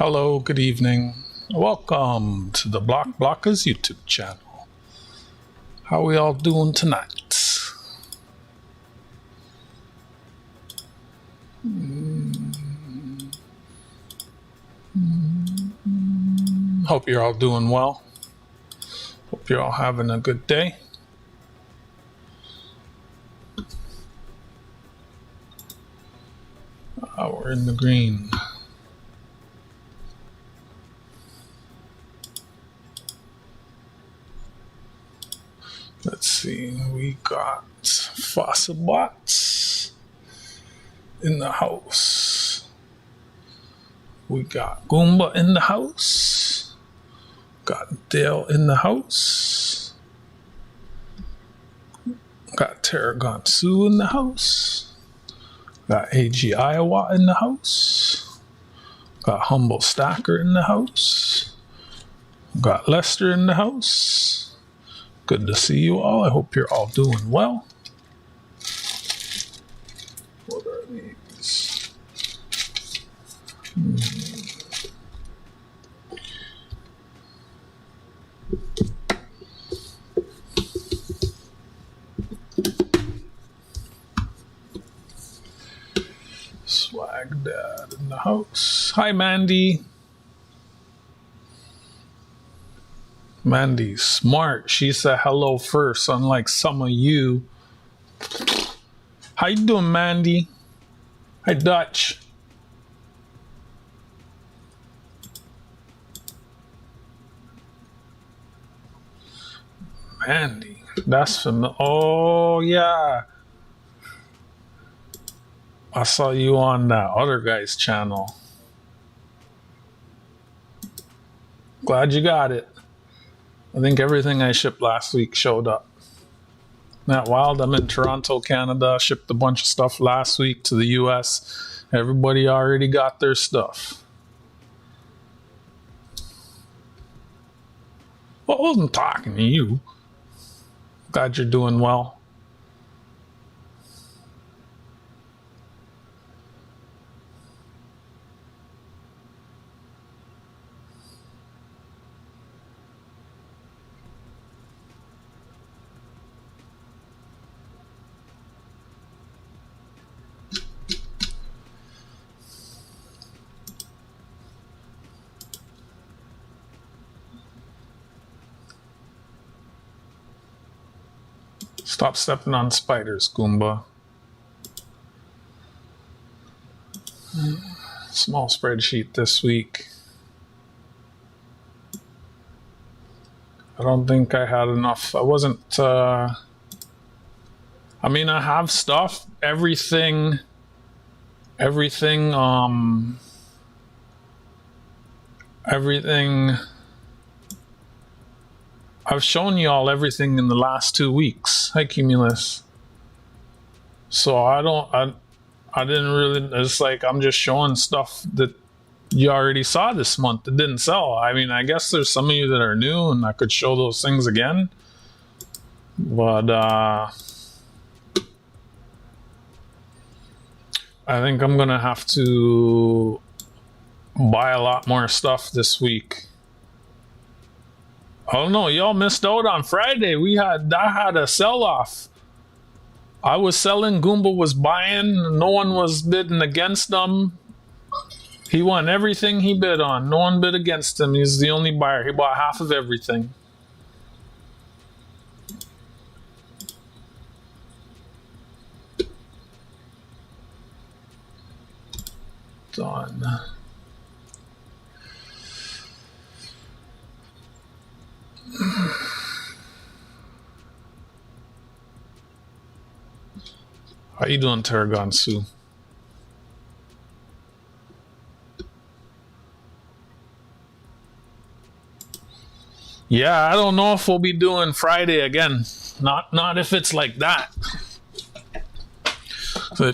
Hello, good evening. Welcome to the Blockers YouTube channel. How we all doing tonight? Hope you're all doing well. Hope you're all having a good day. We're in the green. Let's see, we got Fossil Bots in the house. We got Goomba in the house. Got Dale in the house. Got Tarragon Sue in the house. Got AG Iowa in the house. Got Humble Stacker in the house. Got Lester in the house. Good to see you all. I hope you're all doing well. What are these? Swag Dad in the house. Hi, Mandy. Mandy's smart. She said hello first, unlike some of you. How you doing, Mandy? Hi, Dutch. Mandy, that's familiar. Oh, yeah. I saw you on that other guy's channel. Glad you got it. I think everything I shipped last week showed up. Not wild. I'm in Toronto, Canada. Shipped a bunch of stuff last week to the US. Everybody already got their stuff. Well, I wasn't talking to you. Glad you're doing well. Stop stepping on spiders, Goomba. Small spreadsheet this week. I don't think I had enough. I wasn't, I mean, I have stuff, everything, I've shown you all everything in the last 2 weeks. Hi, Cumulus. So I didn't really, it's like I'm just showing stuff that you already saw this month that didn't sell. I mean, I guess there's some of you that are new and I could show those things again. But I think I'm going to have to buy a lot more stuff this week. Oh no, y'all missed out on Friday. I had a sell-off. I was selling, Goomba was buying, no one was bidding against him. He won everything he bid on. No one bid against him. He's the only buyer. He bought half of everything. Done. How you doing, Tarragon Sue? Yeah, I don't know if we'll be doing Friday again. Not if it's like that. So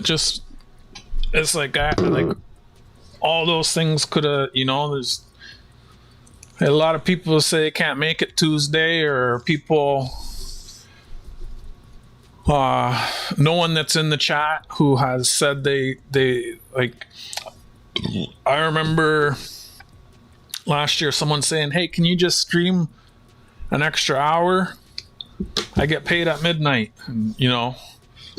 it's like all those things could have, there's a lot of people say can't make it Tuesday, or people, no one that's in the chat who has said they like, I remember last year, someone saying, hey, can you just stream an extra hour? I get paid at midnight. And, you know,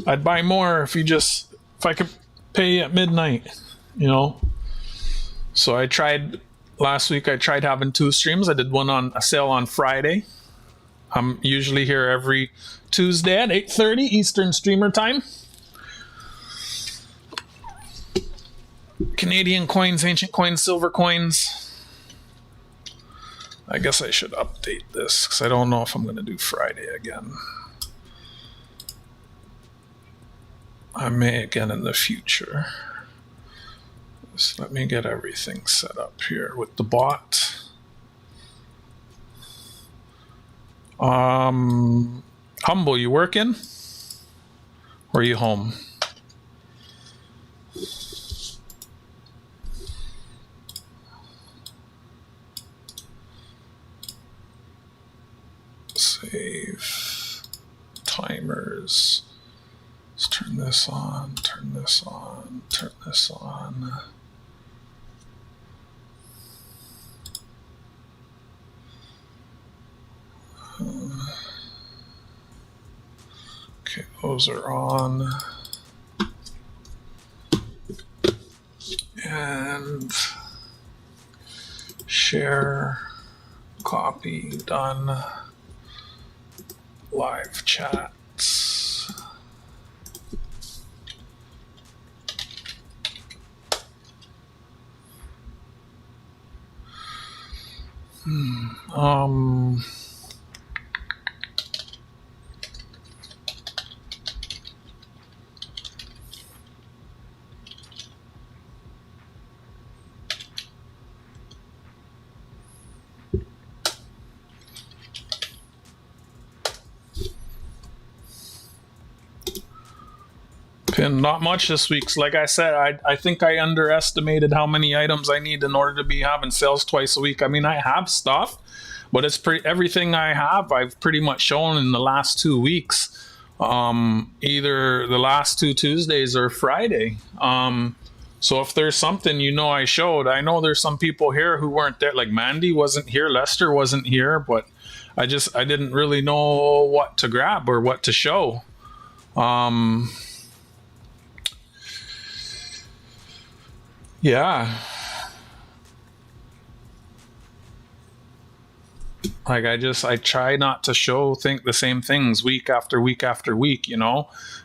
I'd buy more if I could pay at midnight, you know. So last week I tried having 2 streams. I did one on a sale on Friday. I'm usually here every Tuesday at 8:30 Eastern Streamer Time. Canadian coins, ancient coins, silver coins. I guess I should update this because I don't know if I'm going to do Friday again. I may again in the future. Just let me get everything set up here with the bot. Humble, you working? Or are you home? Save timers. Let's turn this on, turn this on, turn this on. Okay, those are on. And share, copy, done. Live chats. Not much this week. So like I said, I think I underestimated how many items I need in order to be having sales twice a week. I mean, I have stuff, but it's everything I have, I've pretty much shown in the last 2 weeks. Either the last 2 Tuesdays or Friday. So if there's something I showed, I know there's some people here who weren't there. Like Mandy wasn't here, Lester wasn't here, but I didn't really know what to grab or what to show. Yeah. Like I try not to think the same things week after week after week, and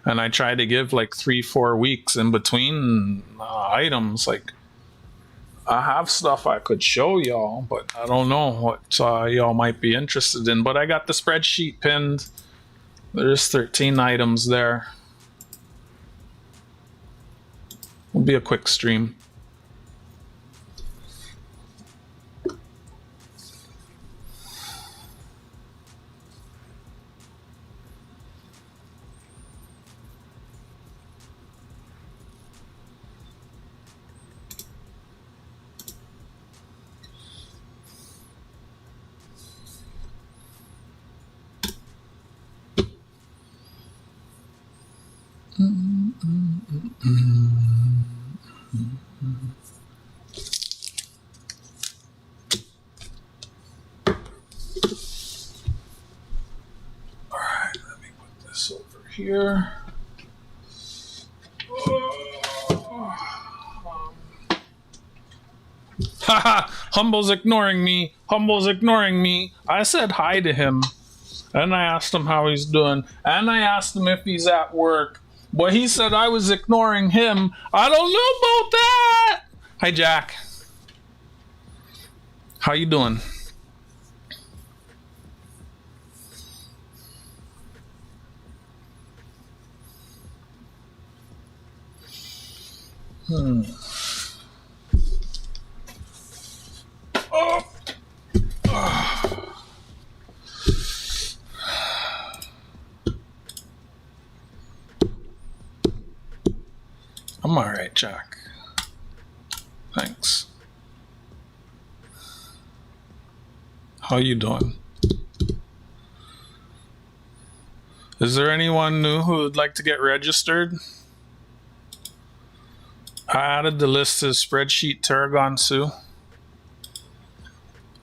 I try to give like 3-4 weeks in between items. Like I have stuff I could show y'all, but I don't know what y'all might be interested in. But I got the spreadsheet pinned. There's 13 items there. It'll be a quick stream. Here. Haha, Humble's ignoring me. Humble's ignoring me. I said hi to him. And I asked him how he's doing. And I asked him if he's at work. But he said I was ignoring him. I don't know about that. Hi, Jack. How you doing? I'm all right, Jack. Thanks. How you doing? Is there anyone new who would like to get registered? I added the list to the spreadsheet, Tarragon Sioux.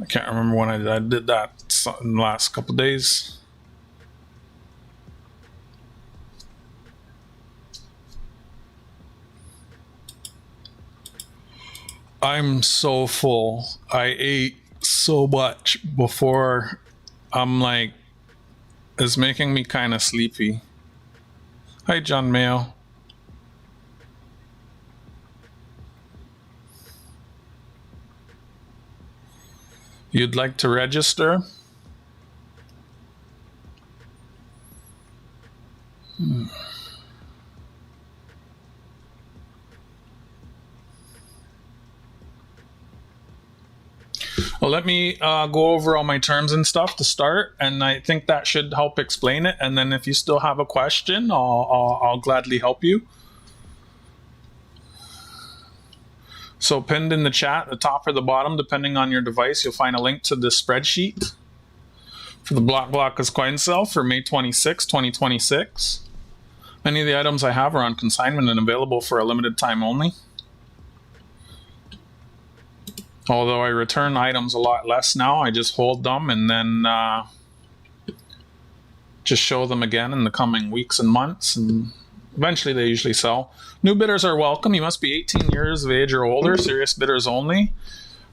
I can't remember when I did that in the last couple days. I'm so full. I ate so much before. I'm like, it's making me kind of sleepy. Hi, John Mayo. You'd like to register? Well, let me go over all my terms and stuff to start, and I think that should help explain it. And then if you still have a question, I'll gladly help you. So pinned in the chat, the top or the bottom, depending on your device, you'll find a link to the spreadsheet for the Block coin sale for May 26, 2026. Many of the items I have are on consignment and available for a limited time only. Although I return items a lot less now, I just hold them and then just show them again in the coming weeks and months, and eventually they usually sell. New bidders are welcome. You must be 18 years of age or older, serious bidders only.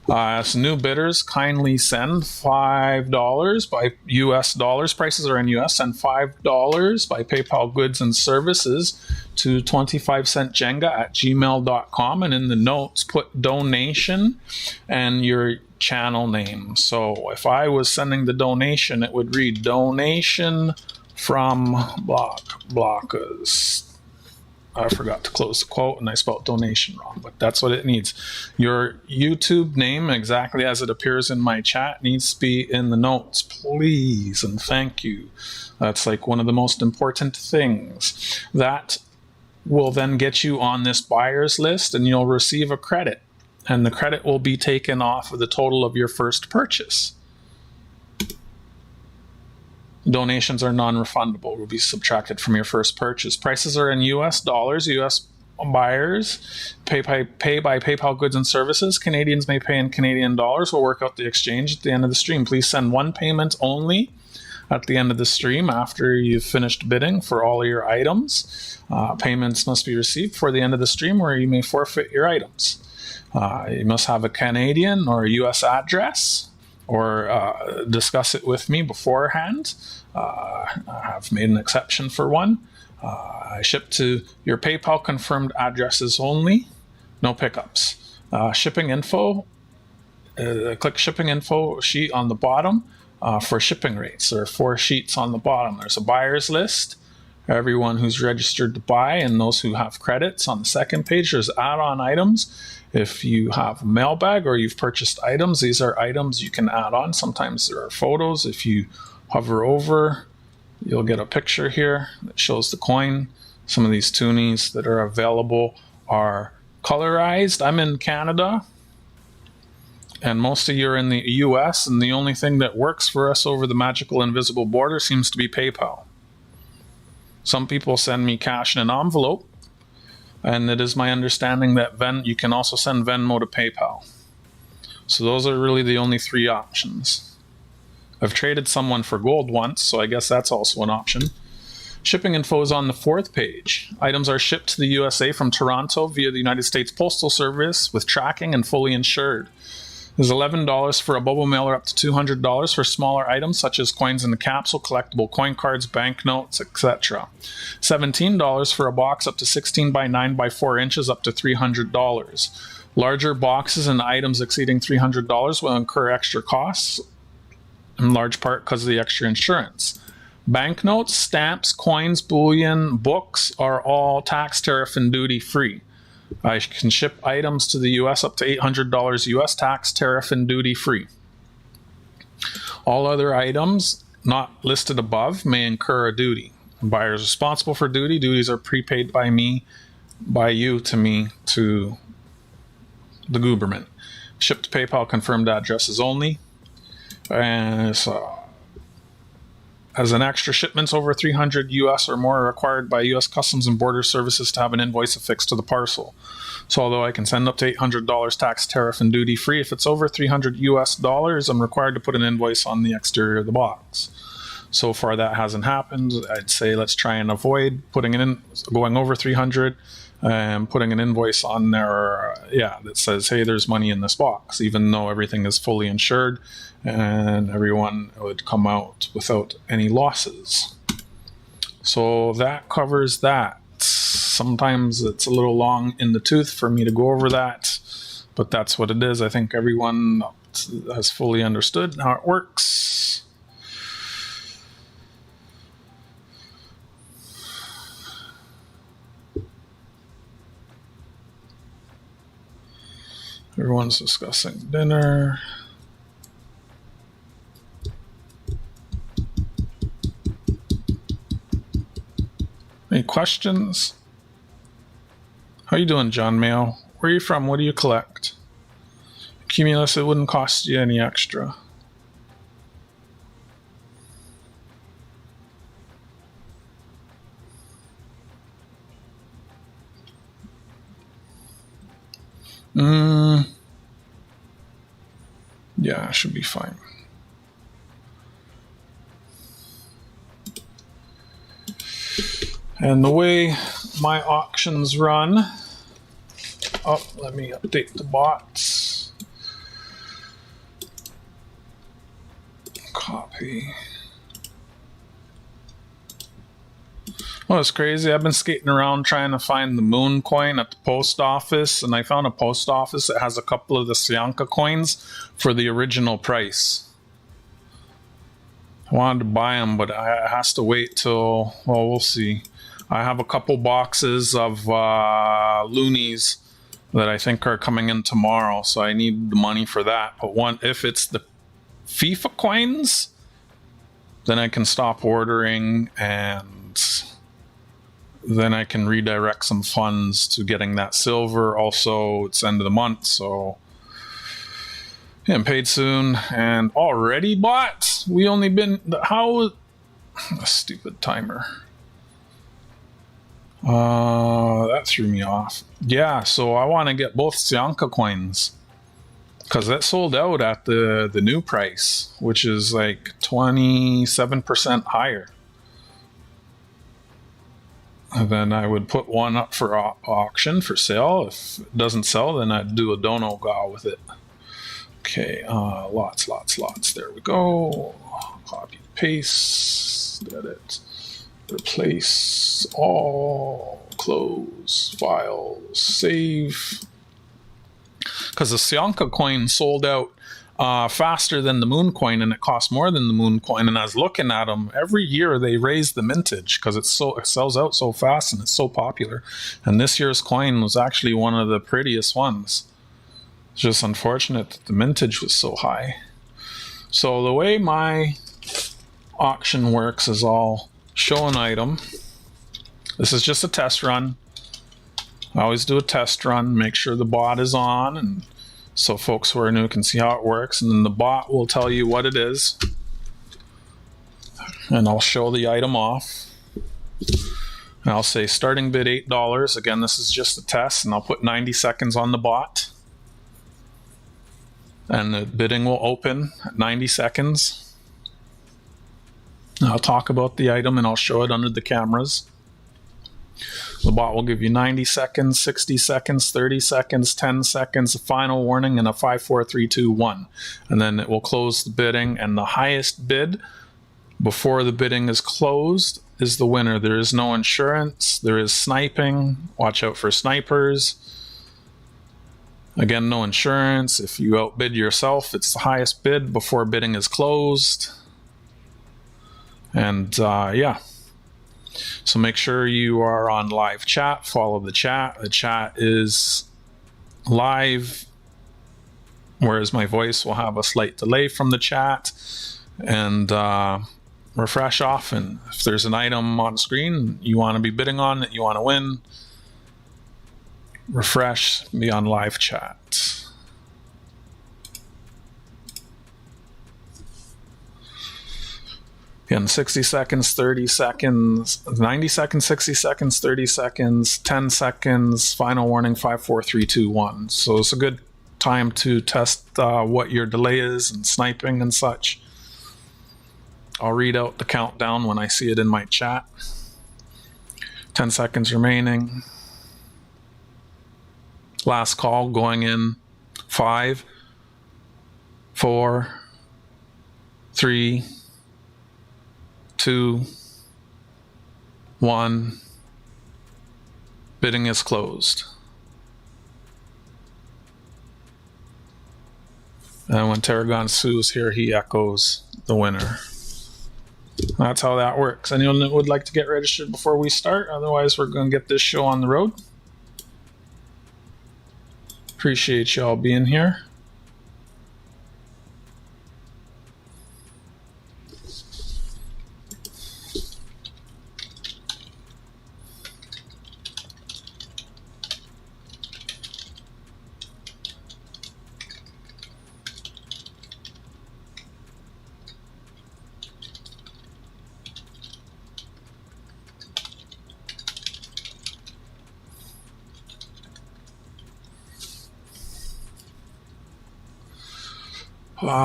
So new bidders, kindly send $5 by US dollars. Prices are in US. Send $5 by PayPal goods and services to 25cent Jenga at gmail.com. And in the notes, put donation and your channel name. So if I was sending the donation, it would read donation from Blockers. I forgot to close the quote and I spelled donation wrong, but that's what it needs. Your YouTube name, exactly as it appears in my chat, needs to be in the notes, please, and thank you. That's like one of the most important things. That will then get you on this buyer's list and you'll receive a credit, and the credit will be taken off of the total of your first purchase. Donations are non-refundable, will be subtracted from your first purchase. Prices are in US dollars. US buyers pay by PayPal goods and services. Canadians may pay in Canadian dollars. We'll work out the exchange at the end of the stream. Please send one payment only at the end of the stream after you've finished bidding for all of your items. Payments must be received before the end of the stream, or you may forfeit your items. You must have a Canadian or a US address, or discuss it with me beforehand. I have made an exception for one. I ship to your PayPal confirmed addresses only, no pickups. Shipping info, click shipping info sheet on the bottom for shipping rates. There are 4 sheets on the bottom. There's a buyer's list, everyone who's registered to buy, and those who have credits. On the second page, there's add-on items. If you have a mailbag or you've purchased items, these are items you can add on. Sometimes there are photos. If you hover over, you'll get a picture here that shows the coin. Some of these toonies that are available are colorized. I'm in Canada, and most of you are in the US, and the only thing that works for us over the magical invisible border seems to be PayPal. Some people send me cash in an envelope, and it is my understanding that you can also send Venmo to PayPal. So those are really the only 3 options. I've traded someone for gold once, so I guess that's also an option. Shipping info is on the 4th page. Items are shipped to the USA from Toronto via the United States Postal Service with tracking and fully insured. There's $11 for a bubble mailer, up to $200 for smaller items such as coins in the capsule, collectible coin cards, banknotes, etc. $17 for a box up to 16 by 9 by 4 inches, up to $300. Larger boxes and items exceeding $300 will incur extra costs, in large part because of the extra insurance. Banknotes, stamps, coins, bullion, books are all tax, tariff, and duty free. I can ship items to the US up to $800 US, tax, tariff, and duty free. All other items not listed above may incur a duty. Buyers responsible for duty. Duties are prepaid by you to me, to the government. Shipped to PayPal confirmed addresses only. And so As an extra, shipments over 300 US or more are required by US Customs and Border Services to have an invoice affixed to the parcel. So although I can send up to $800 tax, tariff, and duty free, if it's over 300 US dollars, I'm required to put an invoice on the exterior of the box. So far that hasn't happened. I'd say let's try and avoid putting it in, going over 300 and putting an invoice on there, that says, hey, there's money in this box, even though everything is fully insured and everyone would come out without any losses. So that covers that. Sometimes it's a little long in the tooth for me to go over that, but that's what it is. I think everyone has fully understood how it works. Everyone's discussing dinner. Any questions? How you doing, John Mayo? Where are you from? What do you collect? Cumulus, it wouldn't cost you any extra. Yeah, it should be fine. And the way my auctions run, let me update the bots. Copy. Oh, it's crazy. I've been skating around trying to find the moon coin at the post office, and I found a post office that has a couple of the Sianka coins for the original price. I wanted to buy them, but it has to wait till, well, we'll see. I have a couple boxes of loonies that I think are coming in tomorrow, so I need the money for that. But if it's the FIFA coins, then I can stop ordering and then I can redirect some funds to getting that silver. Also, it's end of the month, so I'm paid soon. And already bought? We only been, how, a stupid timer. That threw me off. Yeah, so I want to get both Sianka coins because that sold out at the new price, which is like 27% higher. And then I would put one up for auction for sale. If it doesn't sell, then I'd do a dono ga with it. Okay, lots. There we go. Copy, paste, edit, replace all, close, files, save. Because the Sianka coin sold out faster than the moon coin, and it cost more than the moon coin. And I was looking at them every year; they raise the mintage because it sells out so fast and it's so popular. And this year's coin was actually one of the prettiest ones. It's just unfortunate that the mintage was so high. So the way my auction works is I'll show an item. This is just a test run. I always do a test run, make sure the bot is on, and so folks who are new can see how it works. And then the bot will tell you what it is. And I'll show the item off. And I'll say starting bid $8. Again, this is just a test, and I'll put 90 seconds on the bot. And the bidding will open at 90 seconds. I'll talk about the item and I'll show it under the cameras. The bot will give you 90 seconds, 60 seconds, 30 seconds, 10 seconds, a final warning, and a 5, 4, 3, 2, 1. And then it will close the bidding, and the highest bid before the bidding is closed is the winner. There is no insurance. There is sniping. Watch out for snipers. Again, no insurance. If you outbid yourself, it's the highest bid before bidding is closed. And yeah. So make sure you are on live chat. Follow the chat. The chat is live, whereas my voice will have a slight delay from the chat. And refresh often. If there's an item on screen you want to be bidding on that you want to win, refresh, be on live chat. Again, 60 seconds, 30 seconds, 90 seconds, 60 seconds, 30 seconds, 10 seconds, final warning, 5, 4, 3, 2, 1. So it's a good time to test what your delay is and sniping and such. I'll read out the countdown when I see it in my chat. 10 seconds remaining. Last call going in. 5, 4, 3, 2, 1. Bidding is closed. And when Tarragon Sue's here, he echoes the winner. That's how that works. Anyone that would like to get registered before we start? Otherwise, we're going to get this show on the road. Appreciate y'all being here.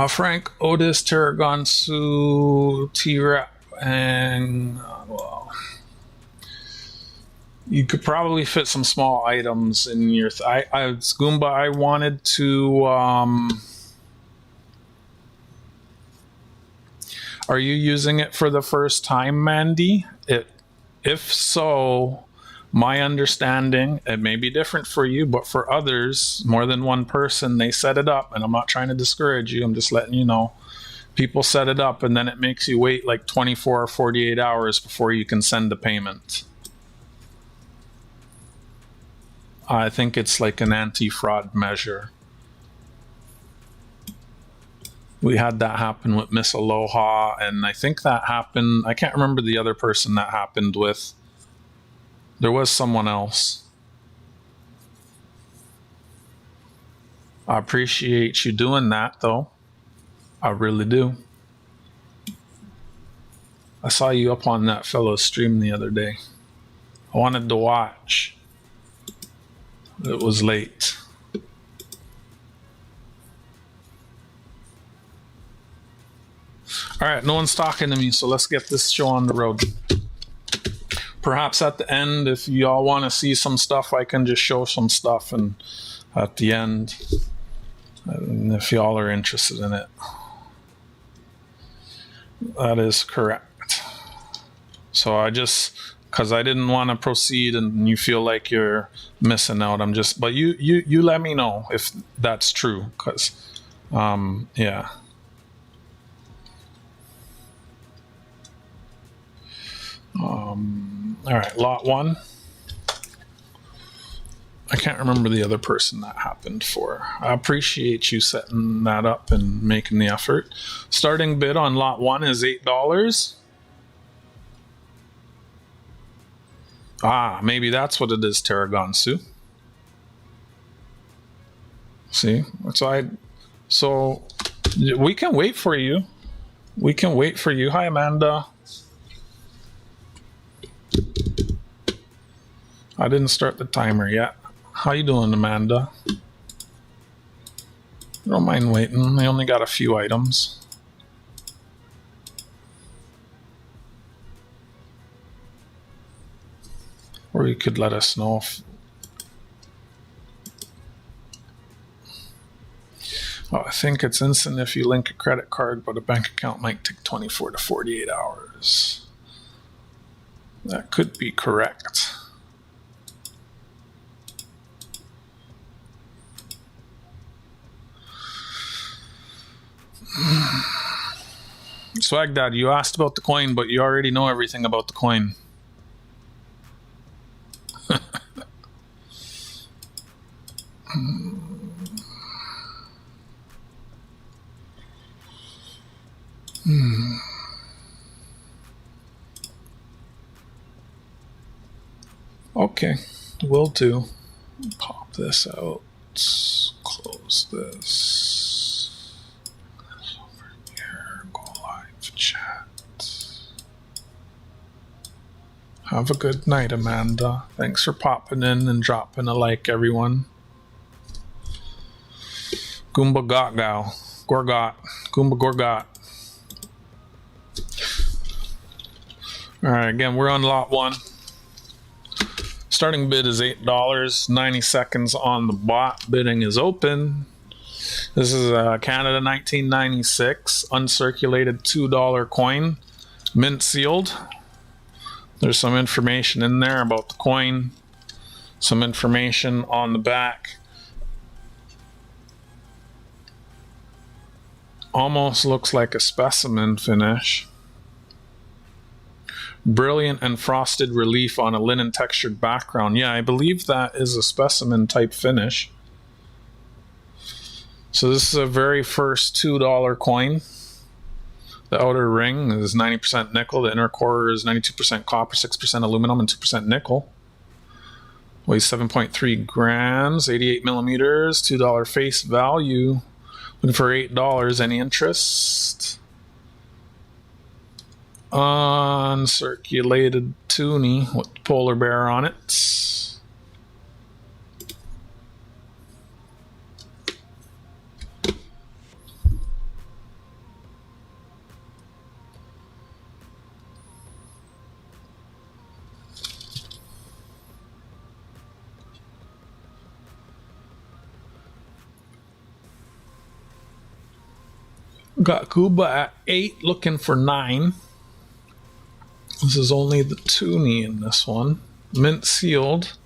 Frank, Otis, Tarragon, Sue, T-Rep, and well, you could probably fit some small items in your. Goomba, I wanted to. Are you using it for the first time, Mandy? If so, my understanding, it may be different for you, but for others, more than one person, they set it up, and I'm not trying to discourage you, I'm just letting you know. People set it up, and then it makes you wait like 24 or 48 hours before you can send the payment. I think it's like an anti-fraud measure. We had that happen with Miss Aloha, and I think that happened, I can't remember the other person that happened with. There was someone else. I appreciate you doing that, though. I really do. I saw you up on that fellow's stream the other day. I wanted to watch. It was late. All right, no one's talking to me, so let's get this show on the road. Perhaps at the end, if you all want to see some stuff, I can just show some stuff, and at the end, and if y'all are interested in it. That is correct. So I just, because I didn't want to proceed and you feel like you're missing out, I'm just, but you let me know if that's true, because, yeah. All right, lot 1. I can't remember the other person that happened for. I appreciate you setting that up and making the effort. Starting bid on lot 1 is $8. Maybe that's what it is, Tarragon Sue. See, so we can wait for you. We can wait for you. Hi, Amanda. I didn't start the timer yet. How you doing, Amanda? Don't mind waiting. I only got a few items. Or you could let us know if... I think it's instant if you link a credit card, but a bank account might take 24 to 48 hours. That could be correct. Swag Dad, you asked about the coin, but you already know everything about the coin. Okay, will do. Pop this out. Close this. Over here, go live chat. Have a good night, Amanda. Thanks for popping in and dropping a like, everyone. Goomba Gotgow. Gorgot. Goomba Gorgot. Alright, again, we're on lot 1. Starting bid is $8. 90 seconds on the bot. Bidding is open. This is a Canada 1996 uncirculated $2 coin. Mint sealed. There's some information in there about the coin. Some information on the back. Almost looks like a specimen finish. Brilliant and frosted relief on a linen textured background. Yeah, I believe that is a specimen type finish. So this is a very first $2 coin. The outer ring is 90% nickel. The inner core is 92% copper, 6% aluminum, and 2% nickel. Weighs 7.3 grams, 88 millimeters, $2 face value. Looking for $8. Any interest? Uncirculated toonie with polar bear on it. Got Kuba at 8, looking for 9. This is only the toonie in this one. Mint sealed.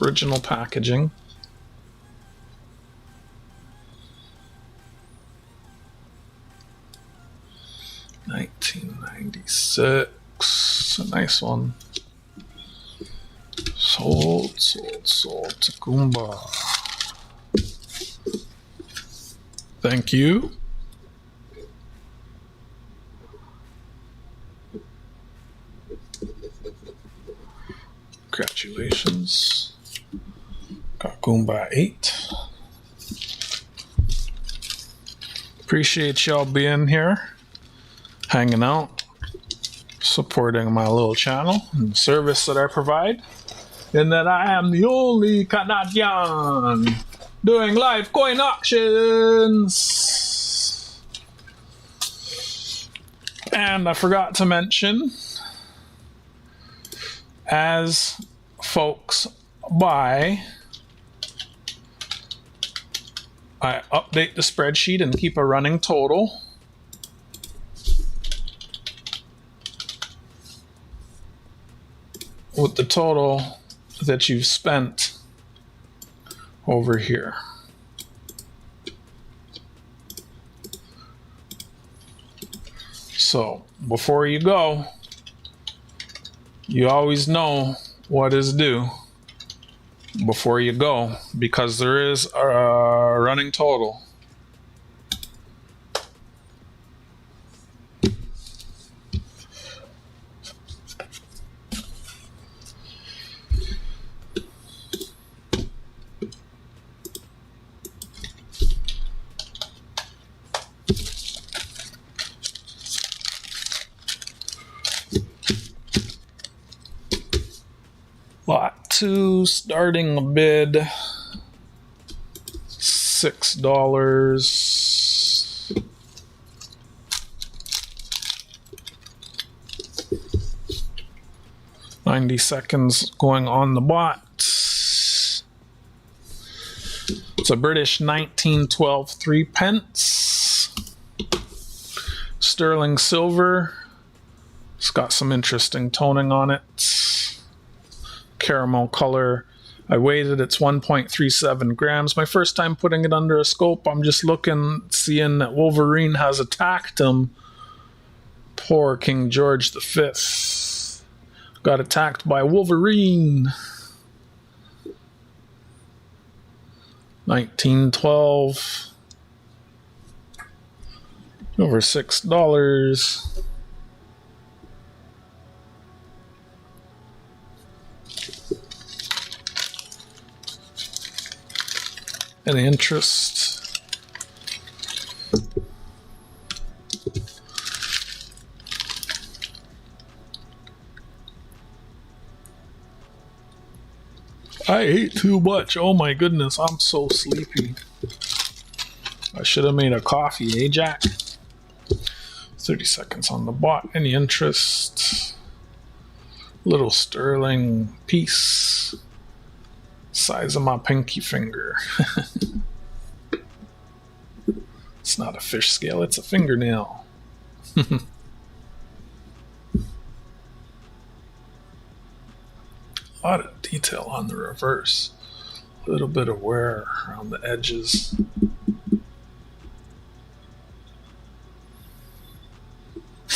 Original packaging. $19.96. A nice one. Sold to Goomba. Thank you. Congratulations. Got Goomba 8. Appreciate y'all being here, hanging out, supporting my little channel and the service that I provide, and that I am the only Canadian doing live coin auctions. And I forgot to mention, as folks buy, I update the spreadsheet and keep a running total. With the total that you've spent over here. So before you go, you always know what is due before you go, because there is a running total. Lot 2, starting a bid $6. $90 seconds going on the bot. It's a British 1912 3 pence. Sterling silver. It's got some interesting toning on it. Caramel color. I weighed it, it's 1.37 grams. My first time putting it under a scope. I'm just looking, seeing that Wolverine has attacked him. Poor King George V. Got attacked by Wolverine. 1912. Over $6. Any interest? I ate too much. Oh my goodness, I'm so sleepy. I should have made a coffee, eh, Jack? 30 seconds on the bot. Any interest? Little sterling piece. Size of my pinky finger. It's not a fish scale, it's a fingernail. A lot of detail on the reverse. A little bit of wear around the edges.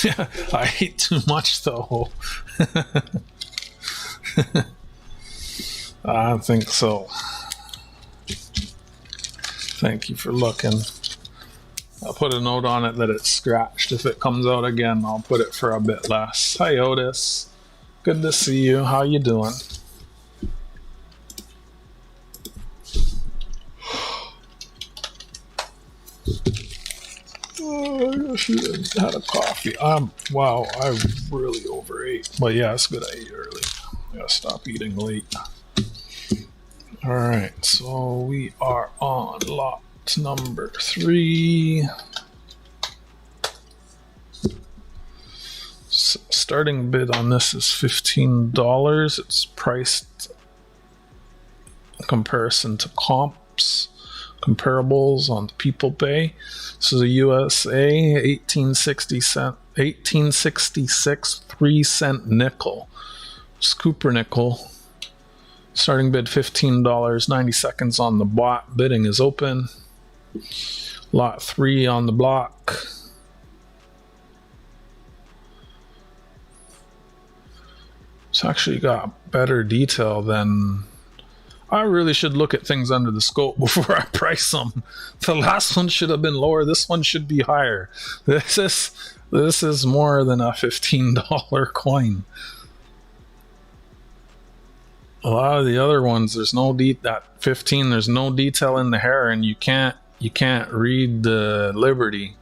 Yeah, I ate too much though. I don't think so. Thank you for looking. I'll put a note on it that it's scratched. If it comes out again, I'll put it for a bit less. Hi Otis. Good to see you. How you doing? Oh, I should have had a coffee. Wow, I really overate. But yeah, it's good I ate early. I gotta stop eating late. Alright, so we are on lot number 3. So starting bid on this is $15. It's priced in comparison to comparables on People Pay. So the USA 1866 3-cent nickel. It's Cooper nickel. Starting bid $15, 90 seconds on the bot. Bidding is open. Lot 3 on the block. It's actually got better detail than... I really should look at things under the scope before I price them. The last one should have been lower. This one should be higher. This is more than a $15 coin. A lot of the other ones, there's no that 15. There's no detail in the hair, and you can't read the Liberty.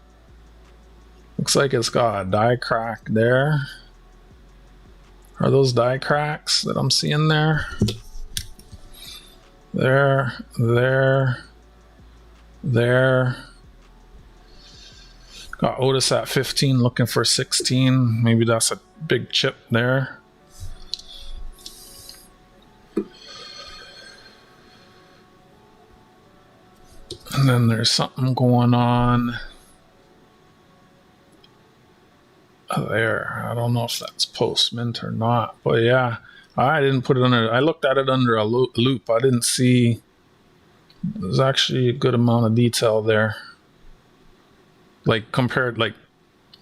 Looks like it's got a die crack there. Are those die cracks that I'm seeing there? There. Got Otis at 15, looking for 16. Maybe that's a big chip there. And then there's something going on there. I don't know if that's post mint or not, but yeah, I didn't put it under. I looked at it under a loop. I didn't see. There's actually a good amount of detail there. Like compared, like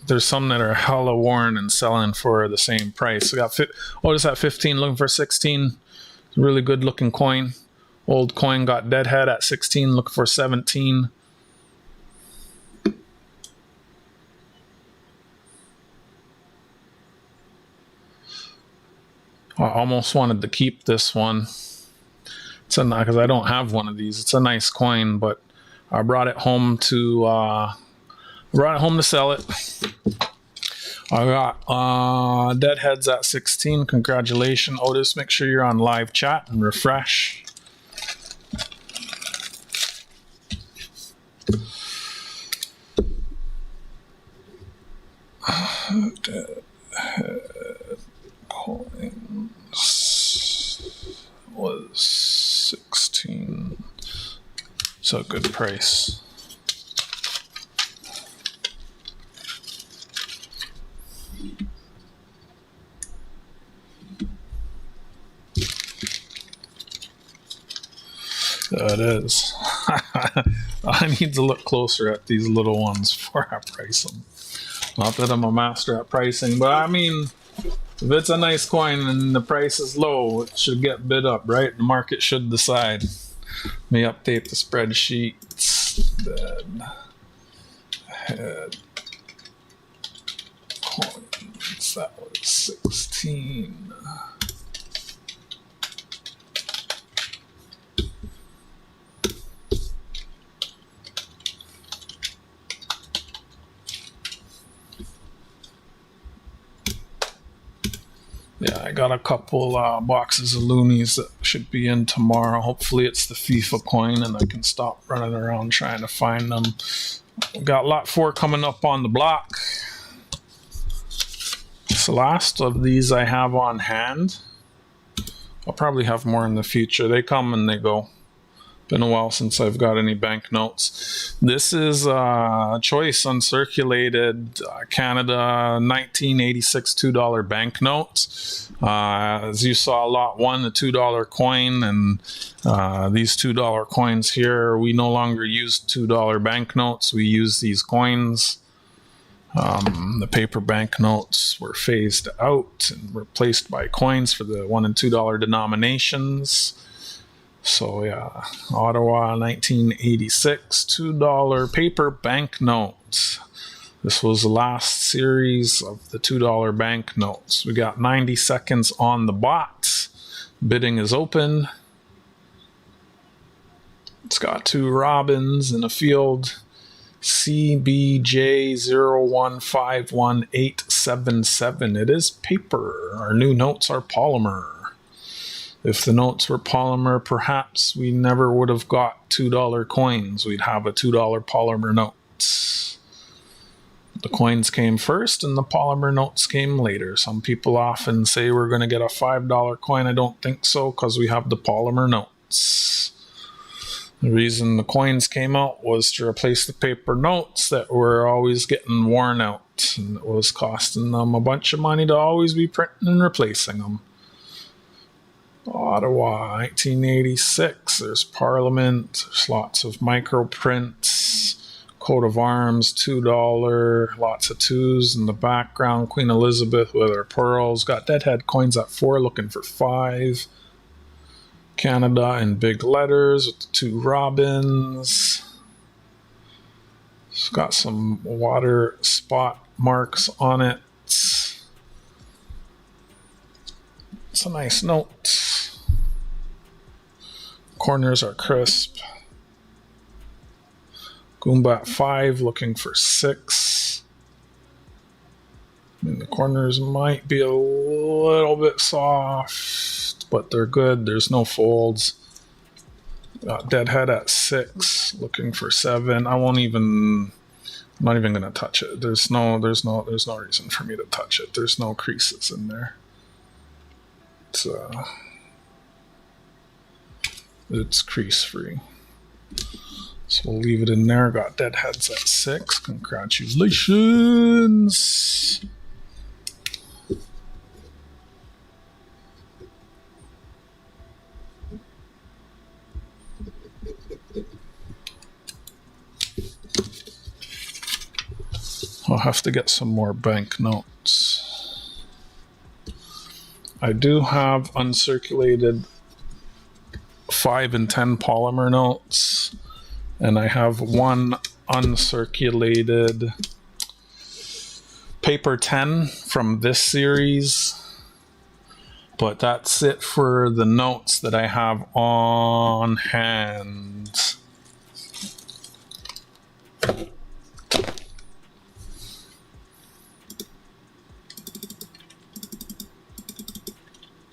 there's some that are hella worn and selling for the same price. I got Otis at 15, looking for 16. Really good looking coin. Old coin got Deadhead at 16, looking for 17. I almost wanted to keep this one. It's a because I don't have one of these. It's a nice coin, but I brought it home to sell it. I got Deadheads at 16. Congratulations, Otis. Make sure you're on live chat and refresh. Deadhead coins was 16. It's a good price. It is. I need to look closer at these little ones before I price them. Not that I'm a master at pricing, but I mean, if it's a nice coin and the price is low, it should get bid up, right? The market should decide. Let me update the spreadsheets. Deadhead coins. That was 16. Yeah, I got a couple boxes of loonies that should be in tomorrow. Hopefully it's the FIFA coin and I can stop running around trying to find them. We got lot 4 coming up on the block. It's the last of these I have on hand. I'll probably have more in the future. They come and they go. Been a while since I've got any banknotes. This is choice uncirculated Canada 1986 $2 banknote. As you saw, lot 1, the $2 coin, and these $2 coins here, we no longer use $2 banknotes. We use these coins. The paper banknotes were phased out and replaced by coins for the $1 and $2 denominations. So yeah, Ottawa 1986 $2 paper banknote. This was the last series of the $2 banknotes. We got 90 seconds on the bot. Bidding is open. It's got 2 robins in a field. CBJ0151877. It is paper. Our new notes are polymer. If the notes were polymer, perhaps we never would have got $2 coins. We'd have a $2 polymer note. The coins came first and the polymer notes came later. Some people often say we're going to get a $5 coin. I don't think so, because we have the polymer notes. The reason the coins came out was to replace the paper notes that were always getting worn out. And it was costing them a bunch of money to always be printing and replacing them. Ottawa, 1986. There's Parliament. There's lots of micro prints. Coat of arms, $2. Lots of 2s in the background. Queen Elizabeth with her pearls. Got deadhead coins at 4, looking for 5. Canada in big letters with the 2 robins. It's got some water spot marks on it. It's a nice note. Corners are crisp. Goomba at 5, looking for 6. I mean, the corners might be a little bit soft, but they're good. There's no folds. Got deadhead at 6, looking for 7. I'm not even gonna touch it. There's no reason for me to touch it. There's no creases in there. It's crease free. So we'll leave it in there. Got deadheads at 6. Congratulations. I'll have to get some more banknotes. I do have uncirculated 5 and 10 polymer notes, and I have 1 uncirculated paper 10 from this series, but that's it for the notes that I have on hand.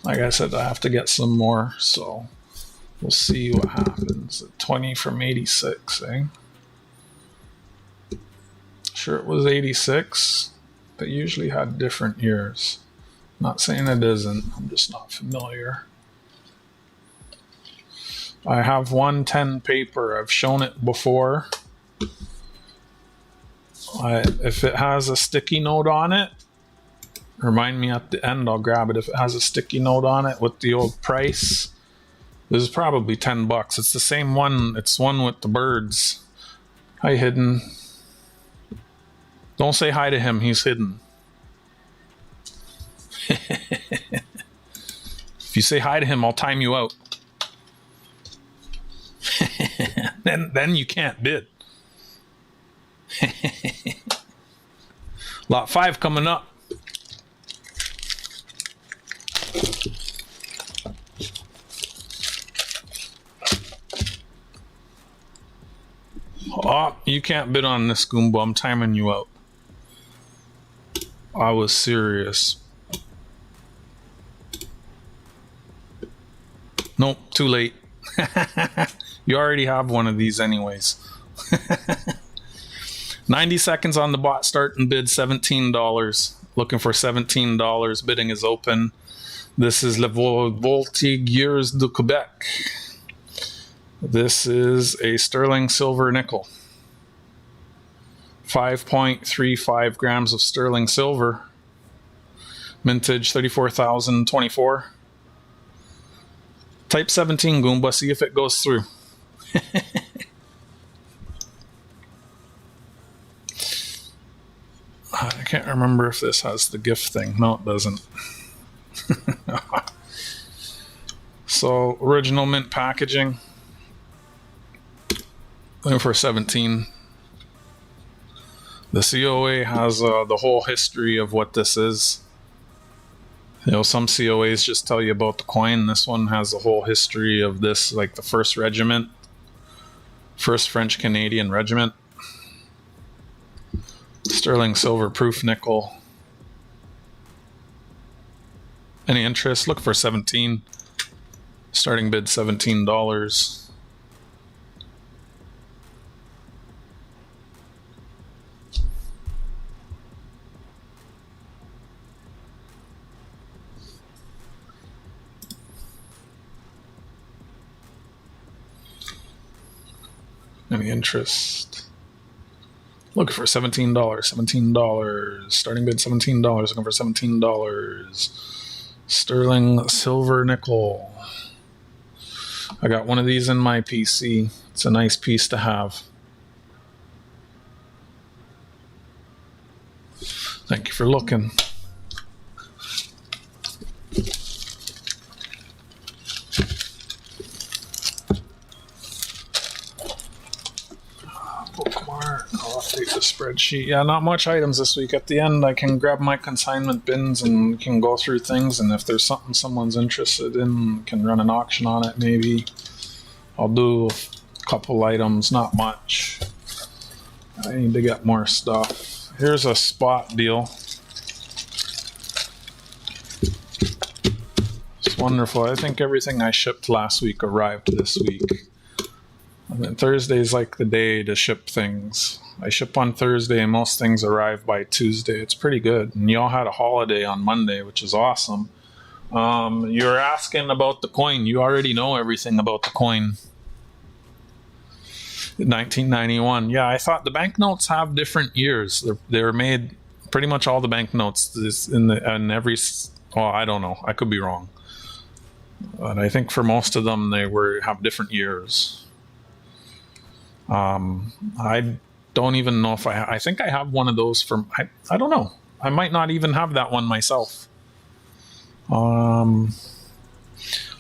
Like I said, I have to get some more, so we'll see what happens. 20 from 86, eh? Sure, it was 86. They usually had different years. Not saying it isn't, I'm just not familiar. I have 110 paper. I've shown it before. If it has a sticky note on it, remind me at the end, I'll grab it. If it has a sticky note on it with the old price, this is probably $10. It's the same one. It's one with the birds. Hi, Hidden. Don't say hi to him. He's hidden. If you say hi to him, I'll time you out. then you can't bid. Lot 5 coming up. Oh, you can't bid on this, Goomba. I'm timing you out. I was serious. Nope, too late. You already have one of these anyways. 90 seconds on the bot, start and bid $17. Looking for $17. Bidding is open. This is Le Voltigeurs de Quebec. This is a sterling silver nickel. 5.35 grams of sterling silver. Mintage 34,024. Type 17, Goomba, see if it goes through. I can't remember if this has the gift thing. No, it doesn't. So, original mint packaging. Looking for 17. The COA has the whole history of what this is. You know, some COAs just tell you about the coin. This one has the whole history of this, like the 1st Regiment, 1st French Canadian Regiment. Sterling silver proof nickel. Any interest? Look for 17. Starting bid $17. Any interest? Looking for $17. $17. Starting bid $17. Looking for $17. Sterling silver nickel. I got one of these in my PC. It's a nice piece to have. Thank you for looking. Bookmark. I'll update the spreadsheet. Yeah, not much items this week. At the end, I can grab my consignment bins and can go through things. And if there's something someone's interested in, can run an auction on it maybe. I'll do a couple items, not much. I need to get more stuff. Here's a spot deal. It's wonderful. I think everything I shipped last week arrived this week. And then Thursday's like the day to ship things. I ship on Thursday and most things arrive by Tuesday. It's pretty good. And y'all had a holiday on Monday, which is awesome. You're asking about the coin. You already know everything about the coin. 1991. Yeah, I thought the banknotes have different years. They're made, pretty much all the banknotes in every, well, I don't know. I could be wrong. But I think for most of them, they have different years. I don't even know if I think I have one of those from, I don't know. I might not even have that one myself. I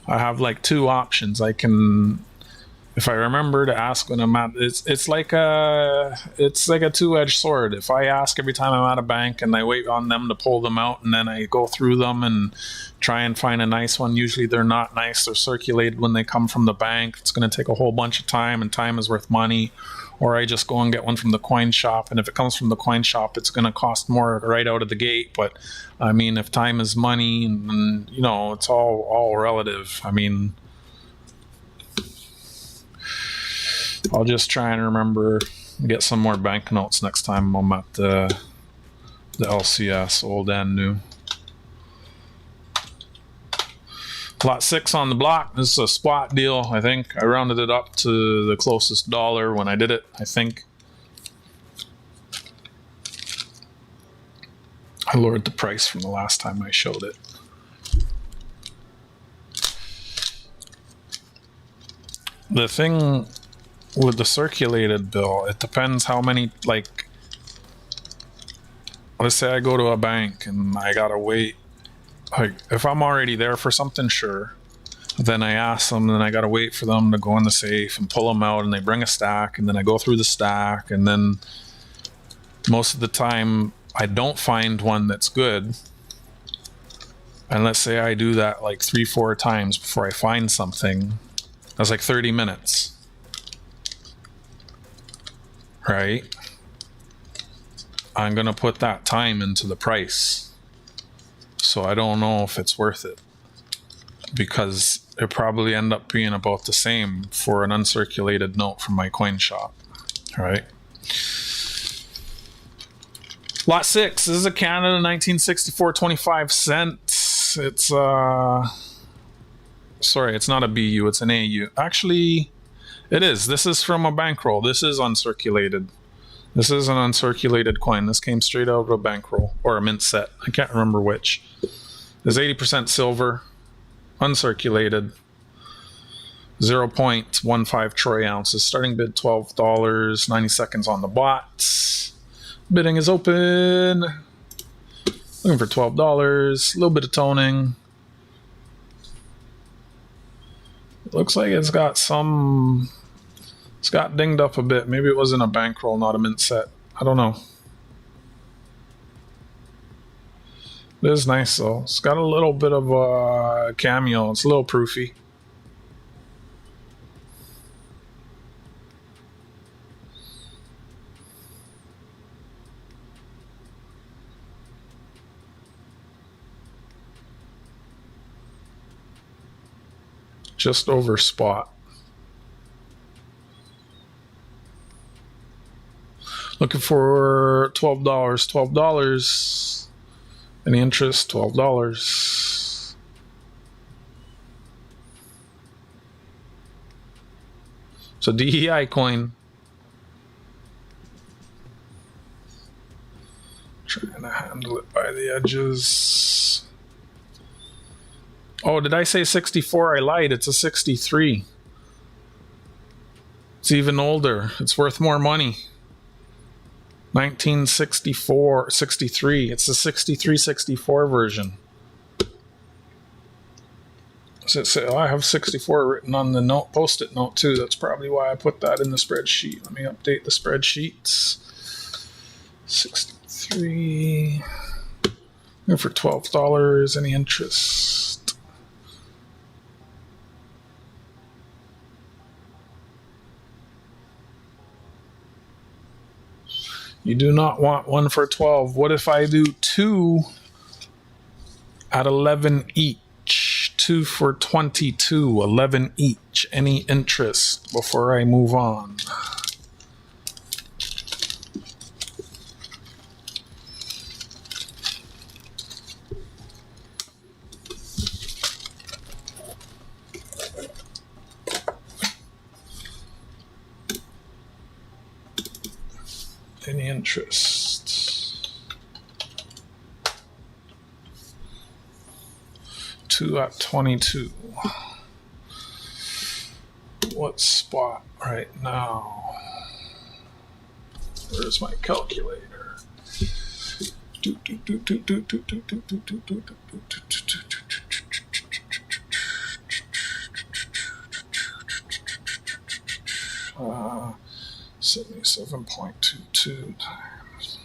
have like two options. I can, if I remember to ask when I'm at, it's like a two-edged sword. If I ask every time I'm at a bank and I wait on them to pull them out and then I go through them and try and find a nice one, usually they're not nice. They're circulated when they come from the bank. It's going to take a whole bunch of time, and time is worth money. Or I just go and get one from the coin shop, and if it comes from the coin shop, it's going to cost more right out of the gate. But I mean, if time is money, and you know, it's all relative. I mean, I'll just try and remember, get some more banknotes next time I'm at the LCS, old and new. Lot 6 on the block. This is a spot deal, I think. I rounded it up to the closest dollar when I did it, I think. I lowered the price from the last time I showed it. The thing with the circulated bill, it depends how many, like, let's say I go to a bank and I gotta wait. Like, if I'm already there for something, sure. Then I ask them, and then I gotta wait for them to go in the safe and pull them out, and they bring a stack, and then I go through the stack, and then most of the time I don't find one that's good. And let's say I do that like 3-4 times before I find something. That's like 30 minutes. Right? I'm gonna put that time into the price. So I don't know if it's worth it. because it probably end up being about the same for an uncirculated note from my coin shop. All right. Lot 6. This is a Canada 1964 25 cents. It's sorry, it's not a BU, it's an AU. Actually, it is. This is from a bankroll. This is uncirculated. This is an uncirculated coin. This came straight out of a bankroll or a mint set. I can't remember which. There's 80% silver, uncirculated, 0.15 troy ounces. Starting bid $12, 90 seconds on the bot. Bidding is open. Looking for $12. A little bit of toning. It looks like it's got some... It's got dinged up a bit. Maybe it was in a bankroll, not a mint set. I don't know. It is nice though. It's got a little bit of a cameo. It's a little proofy. Just over spot. Looking for $12. $12. Any interest? $12. It's a DEI coin. Trying to handle it by the edges. Oh, did I say 64? I lied. It's a 63. It's even older. It's worth more money. 1964, 63. It's the 63, 64 version. So I have 64 written on the note, post-it note too. That's probably why I put that in the spreadsheet. Let me update the spreadsheets. 63. Here for $12. Any interest? You do not want one for 12. What if I do two at 11 each? Two for 22, 11 each. Any interest before I move on? Any interest? 2 at 22. What spot right now? Where's my calculator? Uh, 77.22 times.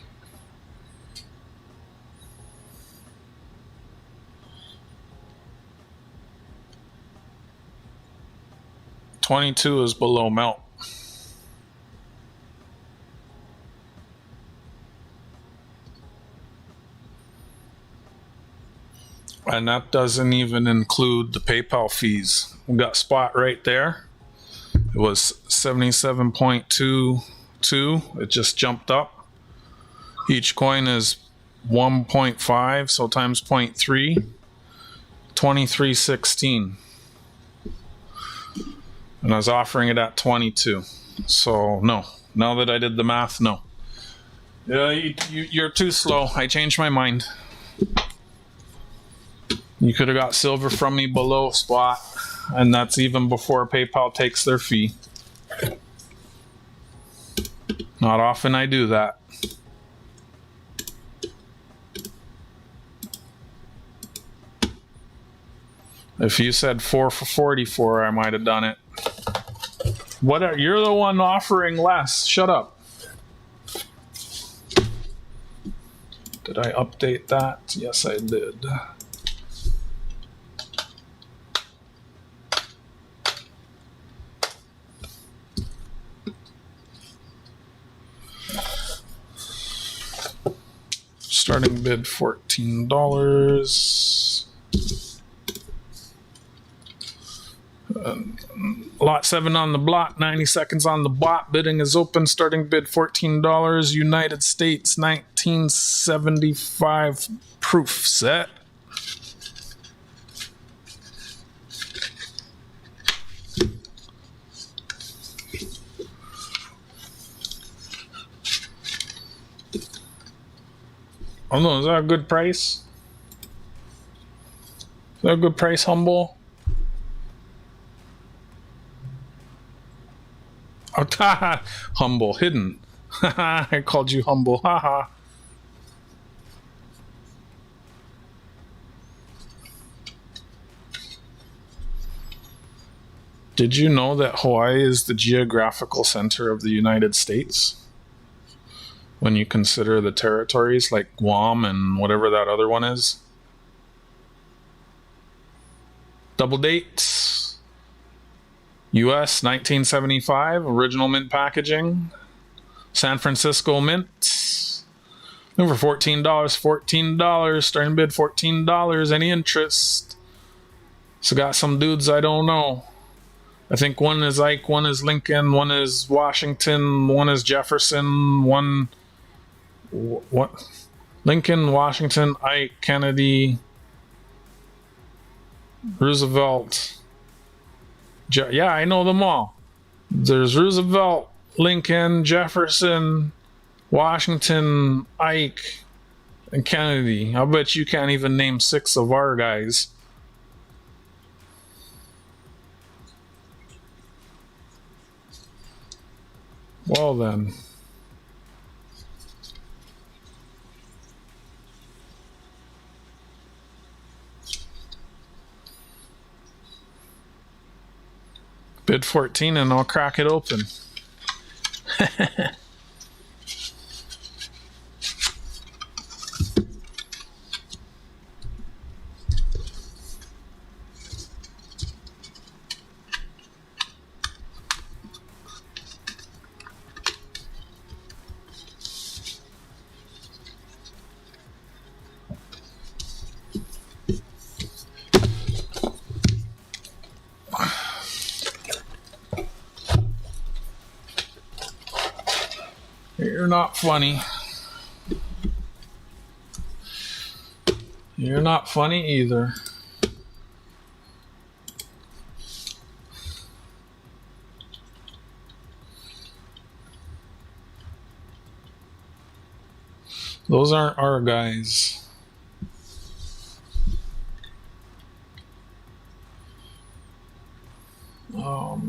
$22 is below melt. And that doesn't even include the PayPal fees. We got spot right there. It was 77.22. It just jumped up. Each coin is 1.5, so times 0.3, 23.16. And I was offering it at 22. So no. Now that I did the math, no. Yeah, you're too slow. I changed my mind. You could have got silver from me below spot, and that's even before PayPal takes their fee. Not often I do that. If you said 4 for 44, I might have done it. You're the one offering less. Shut up. Did I update that? Yes, I did. Starting bid $14. Lot 7 on the block, 90 seconds on the bot. Bidding is open. Starting bid $14. United States 1975 proof set. Oh no, is that a good price? Is that a good price, Humble? Oh, Humble, hidden. I called you Humble. Haha. Did you know that Hawaii is the geographical center of the United States? When you consider the territories like Guam and whatever that other one is. Double dates. US 1975, original mint packaging. San Francisco mint. Over $14, $14. Starting bid $14. Any interest? So got some dudes I don't know. I think one is Ike, one is Lincoln, one is Washington, one is Jefferson, one... What? Lincoln, Washington, Ike, Kennedy, Roosevelt. Yeah, I know them all. There's Roosevelt, Lincoln, Jefferson, Washington, Ike, and Kennedy. I'll bet you can't even name 6 of our guys. Well then. Bid 14 and I'll crack it open. You're not funny. You're not funny either. Those aren't our guys. Hold.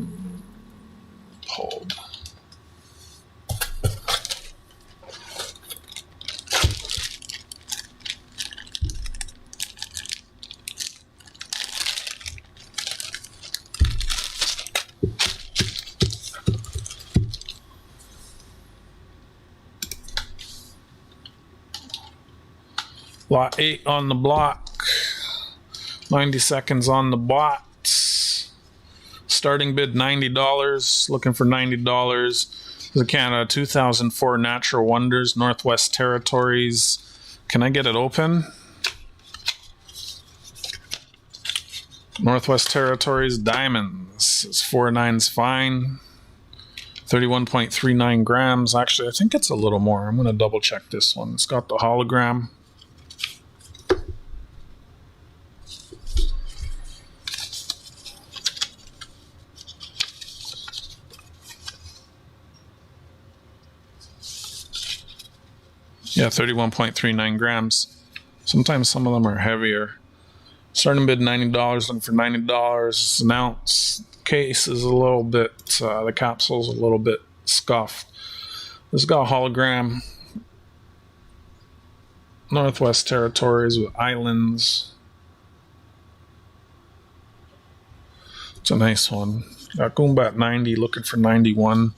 Lot 8 on the block. 90 seconds on the bot. Starting bid $90. Looking for $90. The Canada 2004 Natural Wonders, Northwest Territories. Can I get it open? Northwest Territories Diamonds. It's 4 9s fine. 31.39 grams. Actually, I think it's a little more. I'm going to double check this one. It's got the hologram. Yeah, 31.39 grams. Sometimes some of them are heavier. Starting bid $90, looking for $90. It's an ounce. Case is a little bit, the capsule's a little bit scuffed. This has got a hologram. Northwest Territories with islands. It's a nice one. Got Goomba at 90, looking for 91.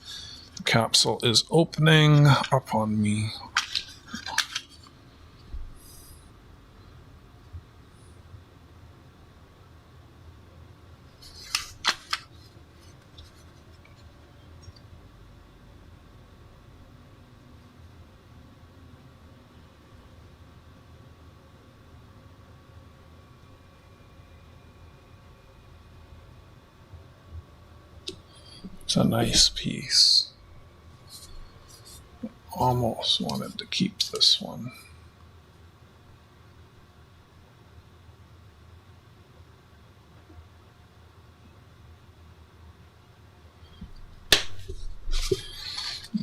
The capsule is opening up on me. It's a nice piece. Almost wanted to keep this one.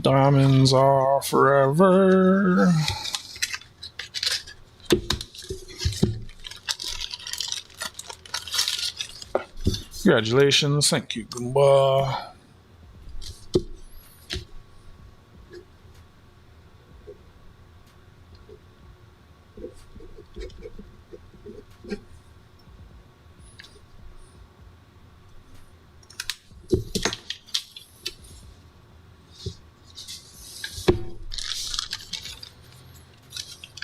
Diamonds are forever. Congratulations. Thank you, Goomba.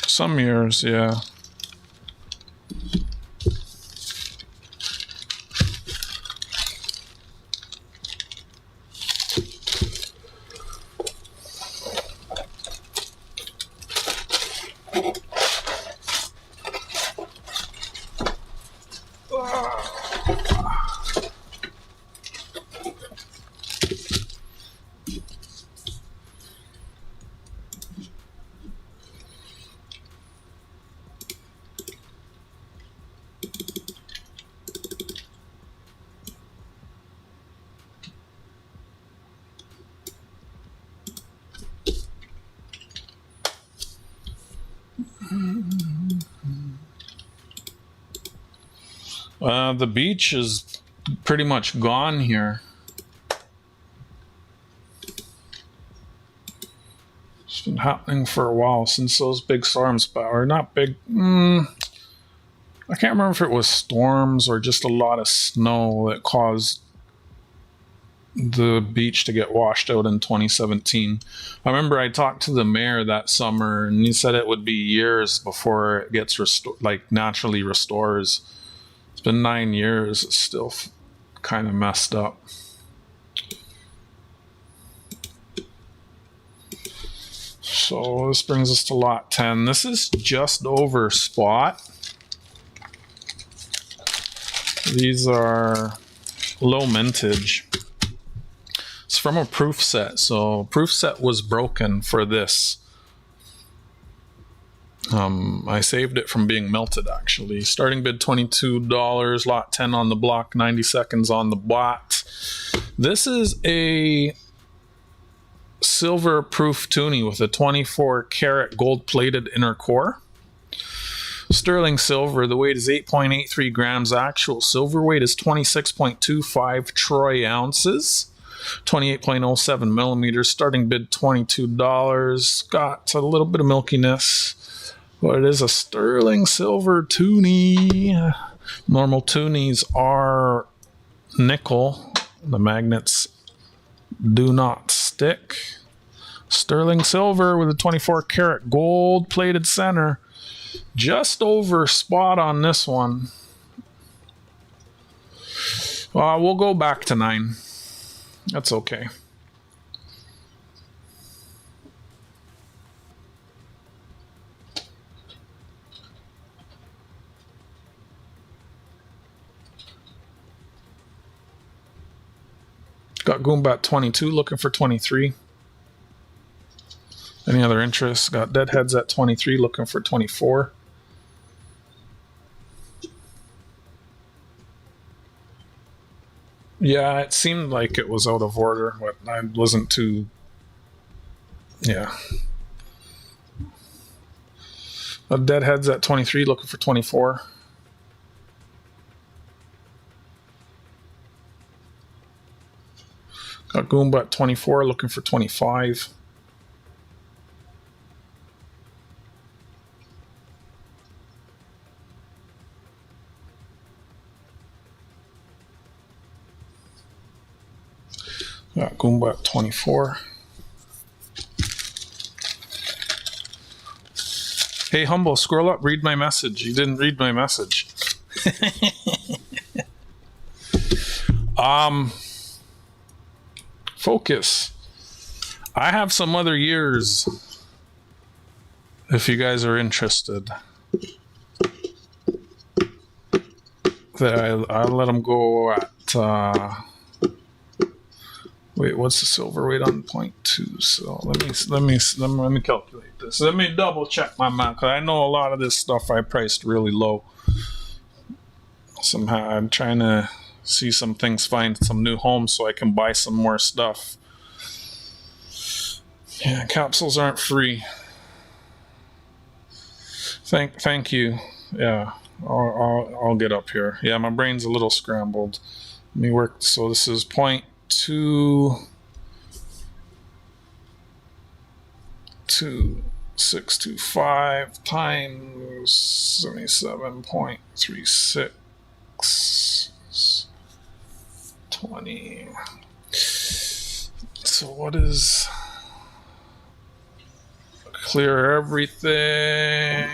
Some years, yeah. The beach is pretty much gone here. It's been happening for a while since those big storms, or not big. I can't remember if it was storms or just a lot of snow that caused the beach to get washed out in 2017. I remember I talked to the mayor that summer, and he said it would be years before it gets naturally restores. It's been 9 years. It's still kind of messed up. So this brings us to lot 10. This is just over spot. These are low mintage. It's from a proof set. So proof set was broken for this. I saved it from being melted, actually. Starting bid $22, lot 10 on the block, 90 seconds on the bot. This is a silver proof toonie with a 24 karat gold plated inner core. Sterling silver, the weight is 8.83 grams. Actual silver weight is 26.25 troy ounces. 28.07 millimeters. Starting bid $22. Got a little bit of milkiness. But it is a sterling silver toonie. Normal toonies are nickel. The magnets do not stick. Sterling silver with a 24 karat gold plated center. Just over spot on this one. We'll go back to 9. That's okay. Got Goomba at 22, looking for 23. Any other interest? Got Deadheads at 23, looking for 24. Yeah, it seemed like it was out of order, but I wasn't too... Yeah. Deadheads at 23, looking for 24. Got Goomba at 24, looking for 25. Got Goomba at 24. Hey, Humble, scroll up, read my message. You didn't read my message. Focus. I have some other years if you guys are interested. That I'll let them go at Wait, what's the silver weight on 0.2? So let me calculate this. Let me double check my math, because I know a lot of this stuff I priced really low. Somehow I'm trying to see some things, find some new homes so I can buy some more stuff. Yeah, capsules aren't free. Thank you. Yeah, I'll get up here. Yeah, my brain's a little scrambled. Let me work. So this is 0.22625 times 77.36 20. So what is clear everything?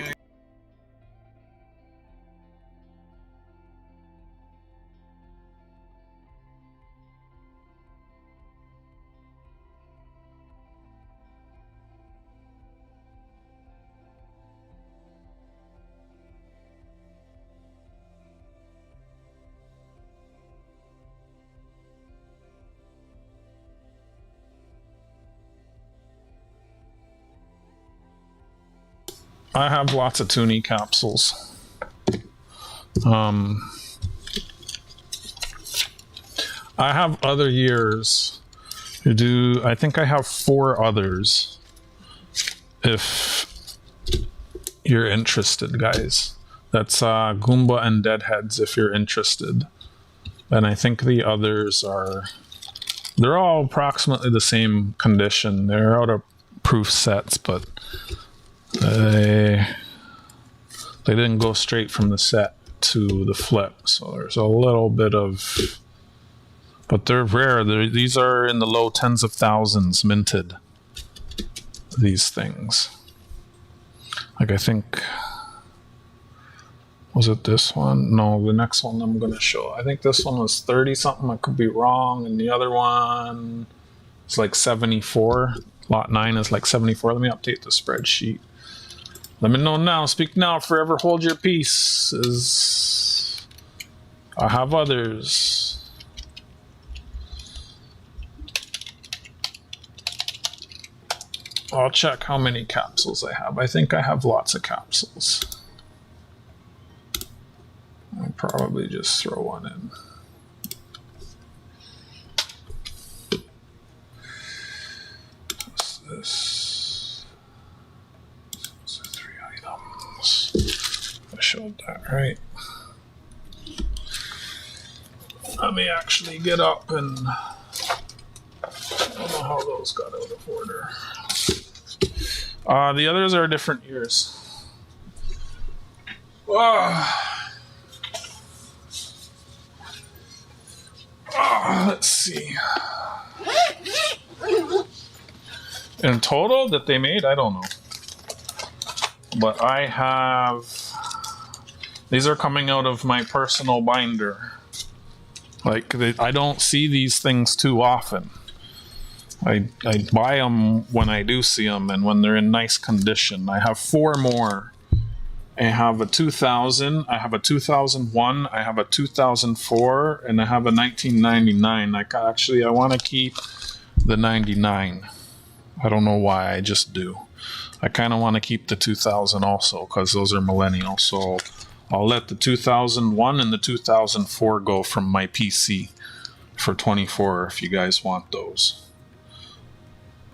I have lots of Toonie capsules. I have other years who do. I think I have 4 others. If you're interested, guys, that's Goomba and Deadheads. If you're interested, and I think the others they're all approximately the same condition. They're out of proof sets, but they didn't go straight from the set to the flip, so there's a little bit of, but they're rare. These are in the low tens of thousands minted, these things. Like, I think, was it this one? No, the next one I'm going to show. I think this one was 30 something. I could be wrong. And the other one is like 74. Lot 9 is like 74. Let me update the spreadsheet. Let me know now. Speak now. Forever hold your peace. I have others. I'll check how many capsules I have. I think I have lots of capsules. I'll probably just throw one in. What's this? Those are 3 items. I showed that right. Let me actually get up and I don't know how those got out of order. The others are different years. Let's see. In total that they made, I don't know. But I have, these are coming out of my personal binder. Like, I don't see these things too often. I buy them when I do see them and when they're in nice condition. I have 4 more. I have a 2000, I have a 2001, I have a 2004, and I have a 1999. I want to keep the 99. I don't know why, I just do. I kind of want to keep the 2000 also, because those are millennial. So I'll let the 2001 and the 2004 go from my PC for 24 if you guys want those.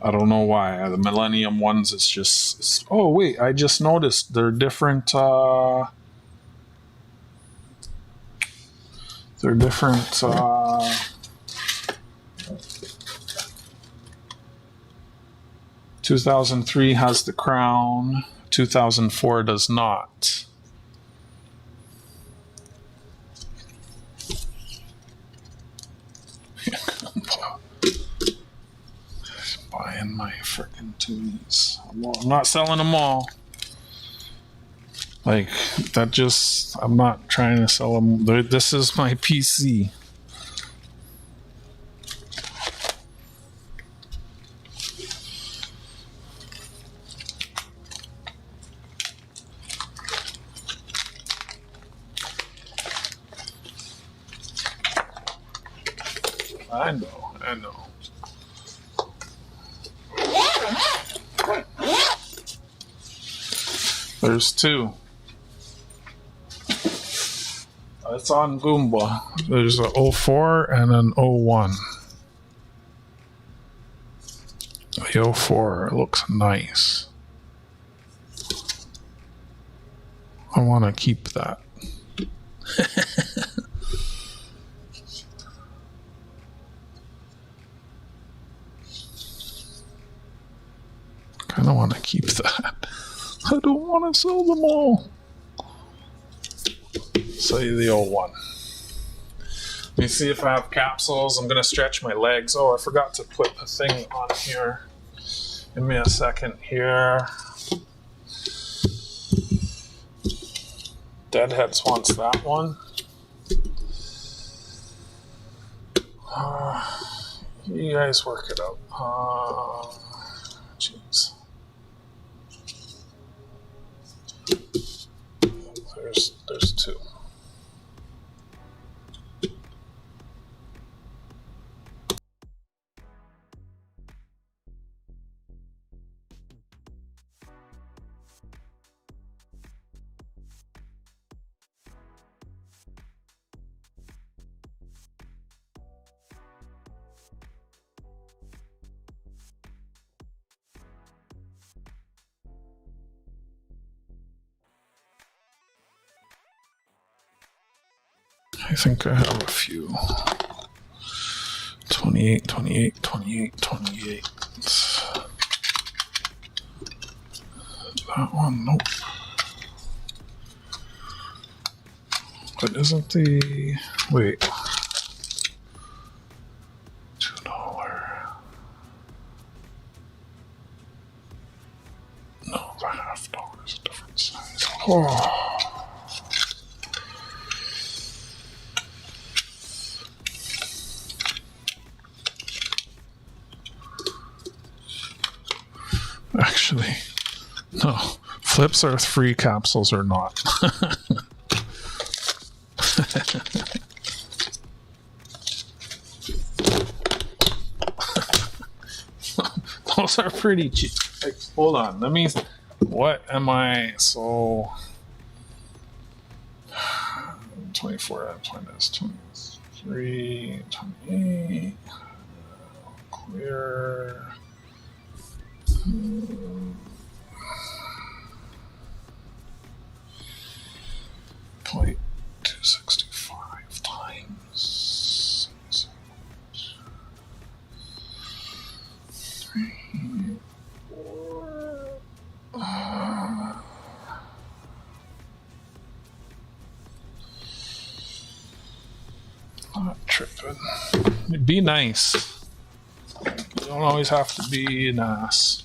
I don't know why. The Millennium ones, it's just... oh, wait. I just noticed they're different... they're different... 2003 has the crown. 2004 does not. Buying my freaking Toonies. I'm not selling them all. Like, that just... I'm not trying to sell them. This is my PC. I know. I know. There's two. It's on Goomba. There's a 04 and an 01. The 04 looks nice. I want to keep that. Kind of want to keep that. I don't want to sell them all. Sell you the 01. Let me see if I have capsules. I'm going to stretch my legs. Oh, I forgot to put a thing on here. Give me a second here. Deadheads wants that one. You guys work it out. Jeez. There's two. I think I have a few. 28, 28, 28, 28. That one, nope. But isn't the... Wait. $2. No, the $half is a different size. Oh. Actually, no. Flips are free, capsules are not. Those are pretty cheap. Like, hold on, let me... What am I... So... 24 minus 23, 28... Clear... 265 times 3, 4. Not tripping. Be nice. You don't always have to be an ass.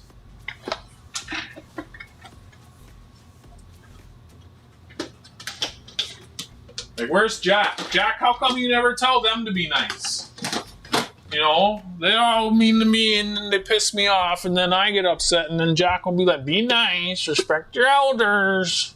Like, where's Jack? Jack, how come you never tell them to be nice? You know, they all mean to me and then they piss me off and then I get upset and then Jack will be like, be nice, respect your elders.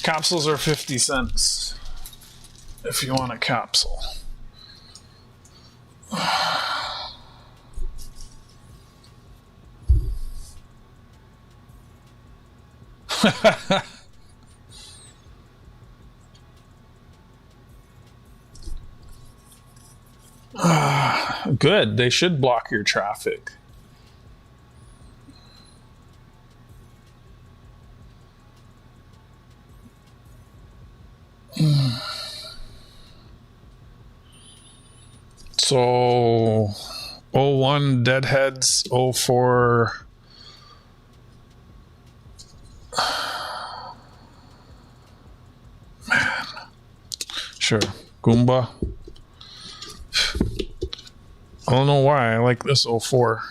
Capsules are 50 cents if you want a capsule. Good. They should block your traffic. So, 01 Deadheads, 04 man. Sure. Goomba. I don't know why I like this 04.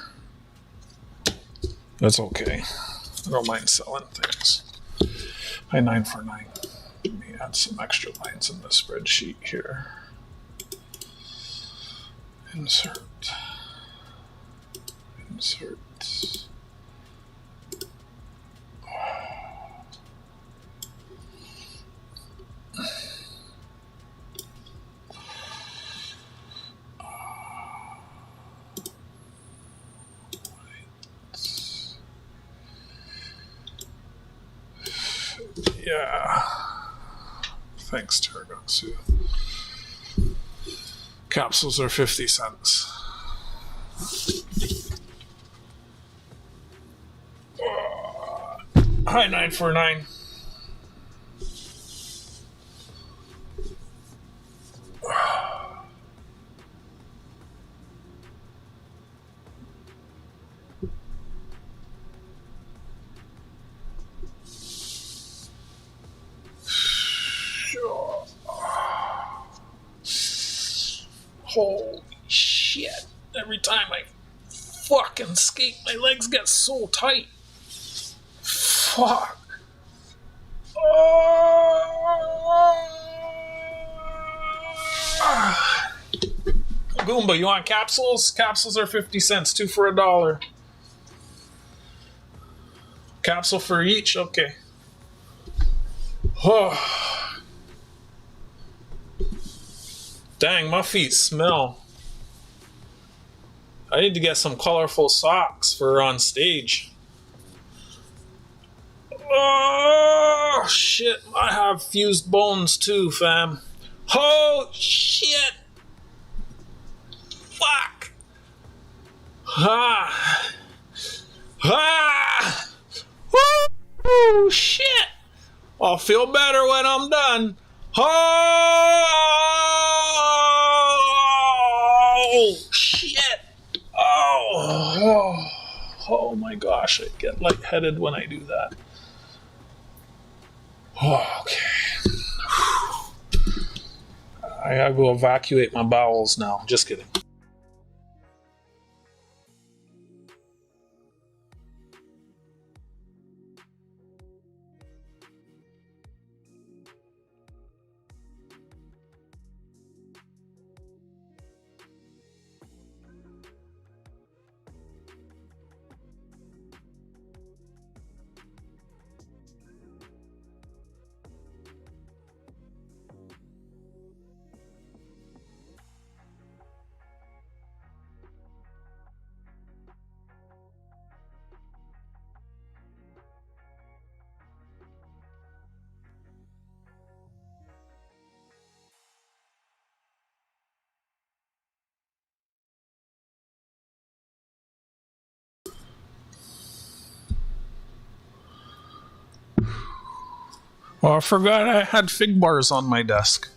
That's okay. I don't mind selling things. Hi, 9 for 9. Let me add some extra lines in the spreadsheet here. Insert. Yeah. Thanks, Targatsu. Capsules are 50 cents. Hi, 949. Holy shit. Every time I fucking skate, my legs get so tight. Fuck. Goomba, you want capsules? Capsules are 50 cents, 2 for $1. Capsule for each? Okay. Oh. Dang, my feet smell. I need to get some colorful socks for on stage. Oh, shit. I have fused bones too, fam. Oh, shit. Fuck. Ah. Ah. Woo, shit. I'll feel better when I'm done. Oh, shit. Oh my gosh. I get lightheaded when I do that. Oh, okay. I gotta go evacuate my bowels now. Just kidding. Oh, I forgot I had fig bars on my desk.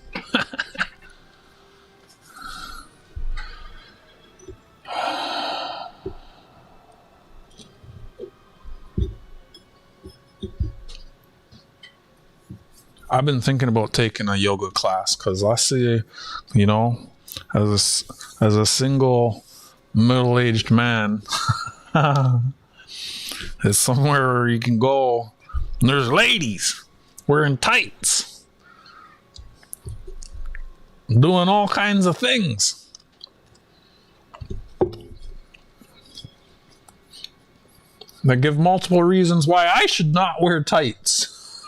I've been thinking about taking a yoga class because I see, you know, as a single middle-aged man, it's somewhere where you can go and there's ladies wearing tights, doing all kinds of things. They give multiple reasons why I should not wear tights.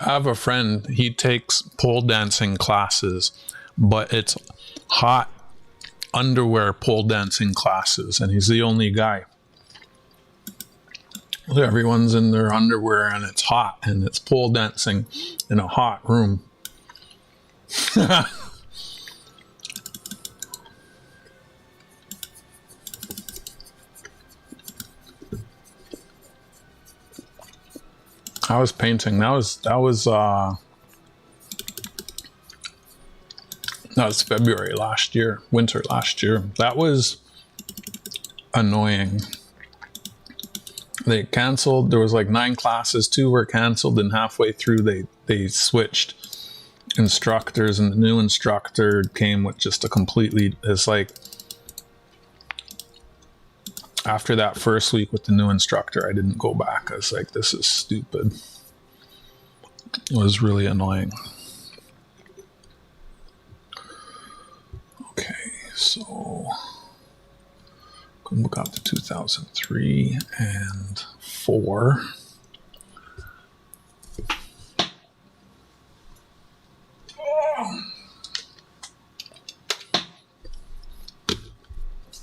I have a friend, he takes pole dancing classes, but it's hot underwear pole dancing classes, and he's the only guy. Everyone's in their underwear and it's hot, and it's pole dancing in a hot room. I was painting. That was February last year, winter last year. That was annoying. They canceled. There was like 9 classes, 2 were canceled, and halfway through they switched instructors, and the new instructor came with just a completely, it's like, after that first week with the new instructor, I didn't go back. I was like, this is stupid. It was really annoying. Okay, so we got to 2003 and 4.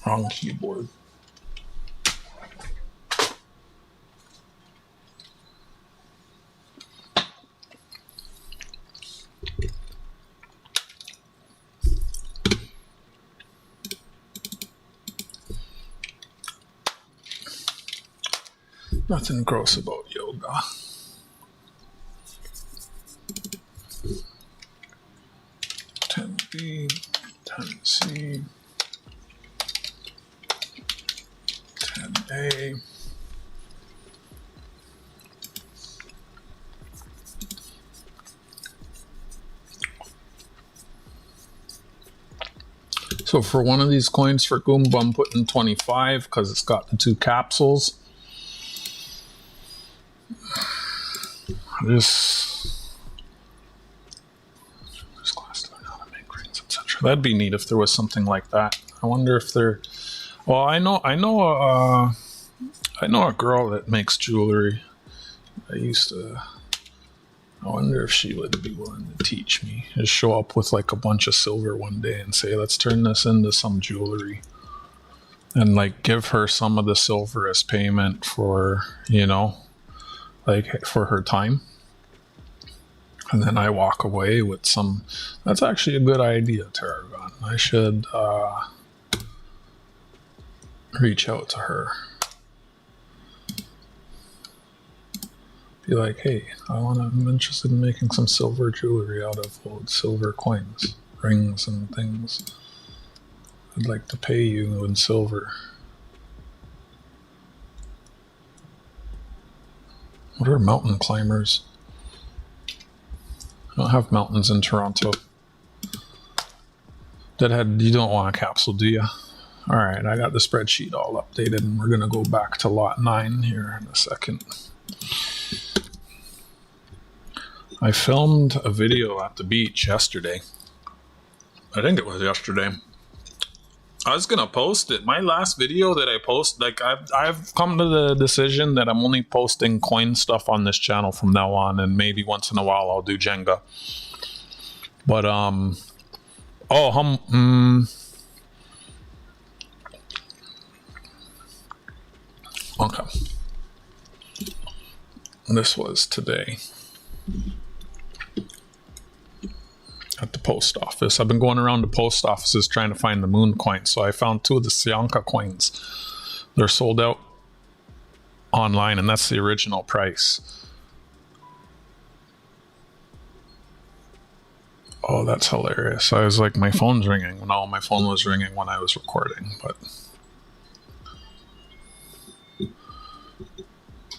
Wrong keyboard. Nothing gross about yoga. B, 10C, 10A. So for one of these coins for Goomba, I'm putting 25 because it's got the 2 capsules. This class doesn't know how to make rings, etc. That'd be neat if there was something like that. I wonder if there. Well, I know a girl that makes jewelry. I wonder if she would be willing to teach me. Just show up with like a bunch of silver one day and say, let's turn this into some jewelry. And like give her some of the silver as payment for, like for her time. And then I walk away with some. That's actually a good idea, Tarragon. I should reach out to her. Be like, hey, I'm interested in making some silver jewelry out of old silver coins, rings and things. I'd like to pay you in silver. What are mountain climbers? I don't have mountains in Toronto. Deadhead, you don't want a capsule, do you? All right, I got the spreadsheet all updated, and we're going to go back to lot 9 here in a second. I filmed a video at the beach yesterday. I think it was yesterday. I was gonna post it. My last video that I post, like I've come to the decision that I'm only posting coin stuff on this channel from now on, and maybe once in a while I'll do Jenga. But okay. This was today. At the post office. I've been going around the post offices trying to find the moon coins. So I found 2 of the Sianka coins. They're sold out online, and that's the original price. Oh, that's hilarious. I was like, my phone's ringing. No, my phone was ringing when I was recording, but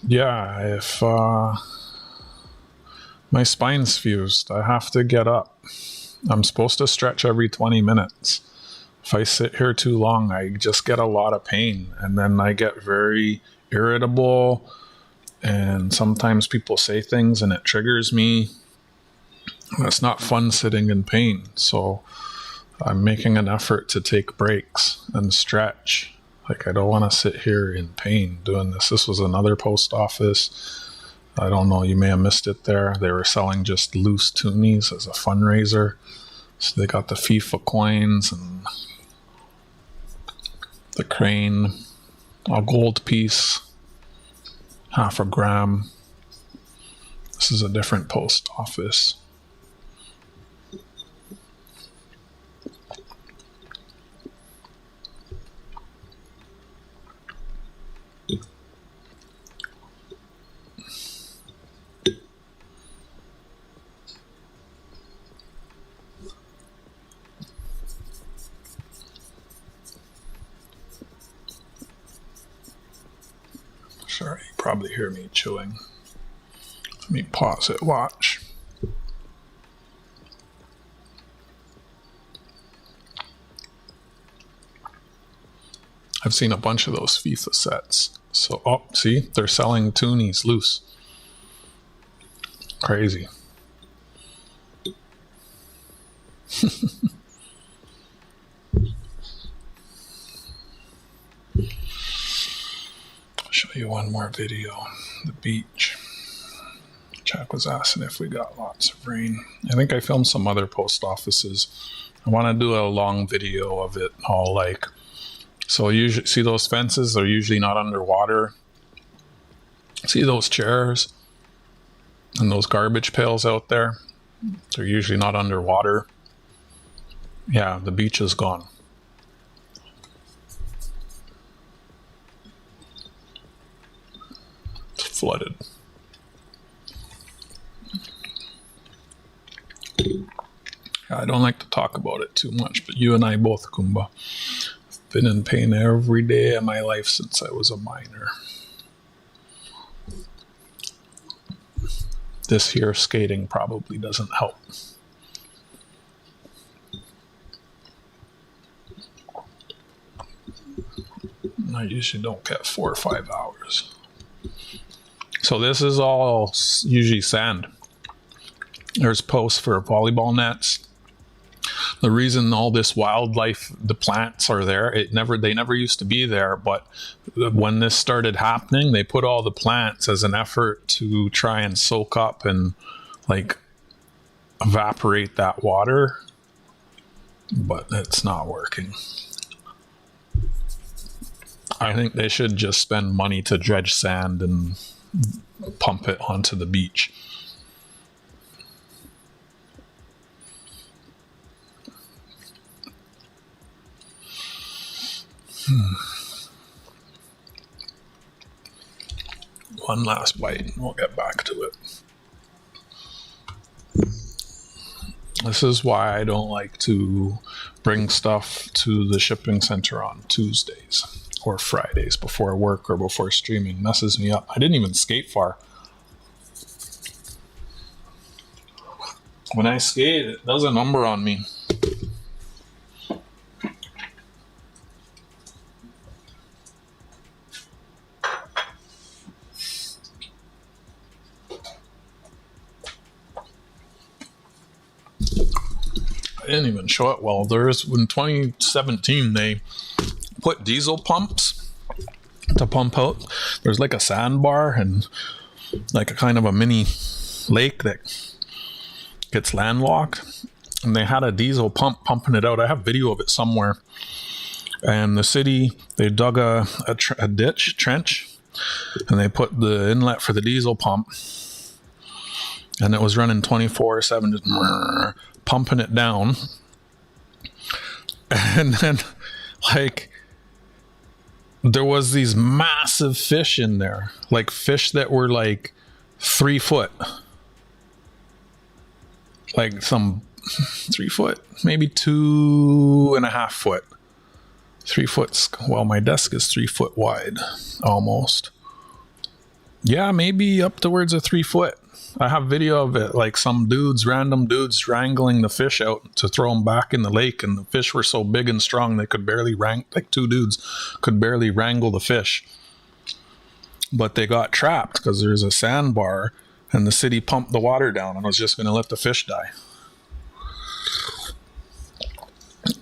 yeah, if my spine's fused, I have to get up. I'm supposed to stretch every 20 minutes. If I sit here too long, I just get a lot of pain, and then I get very irritable, and sometimes people say things and it triggers me. It's not fun sitting in pain, so I'm making an effort to take breaks and stretch. Like, I don't want to sit here in pain doing this. This was another post office. I don't know, you may have missed it there. They were selling just loose toonies as a fundraiser. So they got the FIFA coins and the crane, a gold piece, half a gram. This is a different post office. Sorry, you probably hear me chewing. Let me pause it, watch. I've seen a bunch of those FIFA sets. So, oh, see, they're selling toonies loose. Crazy. I'll show you one more video. The beach. Jack was asking if we got lots of rain. I think I filmed some other post offices. I want to do a long video of it all, like, so usually see those fences, they're usually not underwater. See those chairs and those garbage pails out there, they're usually not underwater. Yeah, the beach is gone. It's flooded. I don't like to talk about it too much, but you and I both, Kumba, have been in pain every day of my life since I was a minor. This here skating probably doesn't help. I usually don't get 4 or 5 hours. So this is all usually sand. There's posts for volleyball nets. The reason all this wildlife, the plants are there, they never used to be there, but when this started happening, they put all the plants as an effort to try and soak up and like evaporate that water, but it's not working. I think they should just spend money to dredge sand and pump it onto the beach. One last bite and we'll get back to it. This is why I don't like to bring stuff to the shipping center on Tuesdays or Fridays before work or before streaming. Messes me up. I didn't even skate far. When I skate, it does a number on me. I didn't even show it well. In 2017, they put diesel pumps to pump out. There's like a sandbar and like a kind of a mini lake that gets landlocked. And they had a diesel pump pumping it out. I have video of it somewhere. And the city, they dug a trench, and they put the inlet for the diesel pump. And it was running 24/7, just pumping it down. And then, like, there was these massive fish in there, like fish that were like 3 foot, like some 3 foot, maybe 2.5 foot, 3 foot. Well, my desk is 3 foot wide, almost. Yeah, maybe up towards a 3 foot. I have video of it, like some random dudes wrangling the fish out to throw them back in the lake, and the fish were so big and strong they could barely like 2 dudes could barely wrangle the fish. But they got trapped because there's a sandbar, and the city pumped the water down and was just going to let the fish die.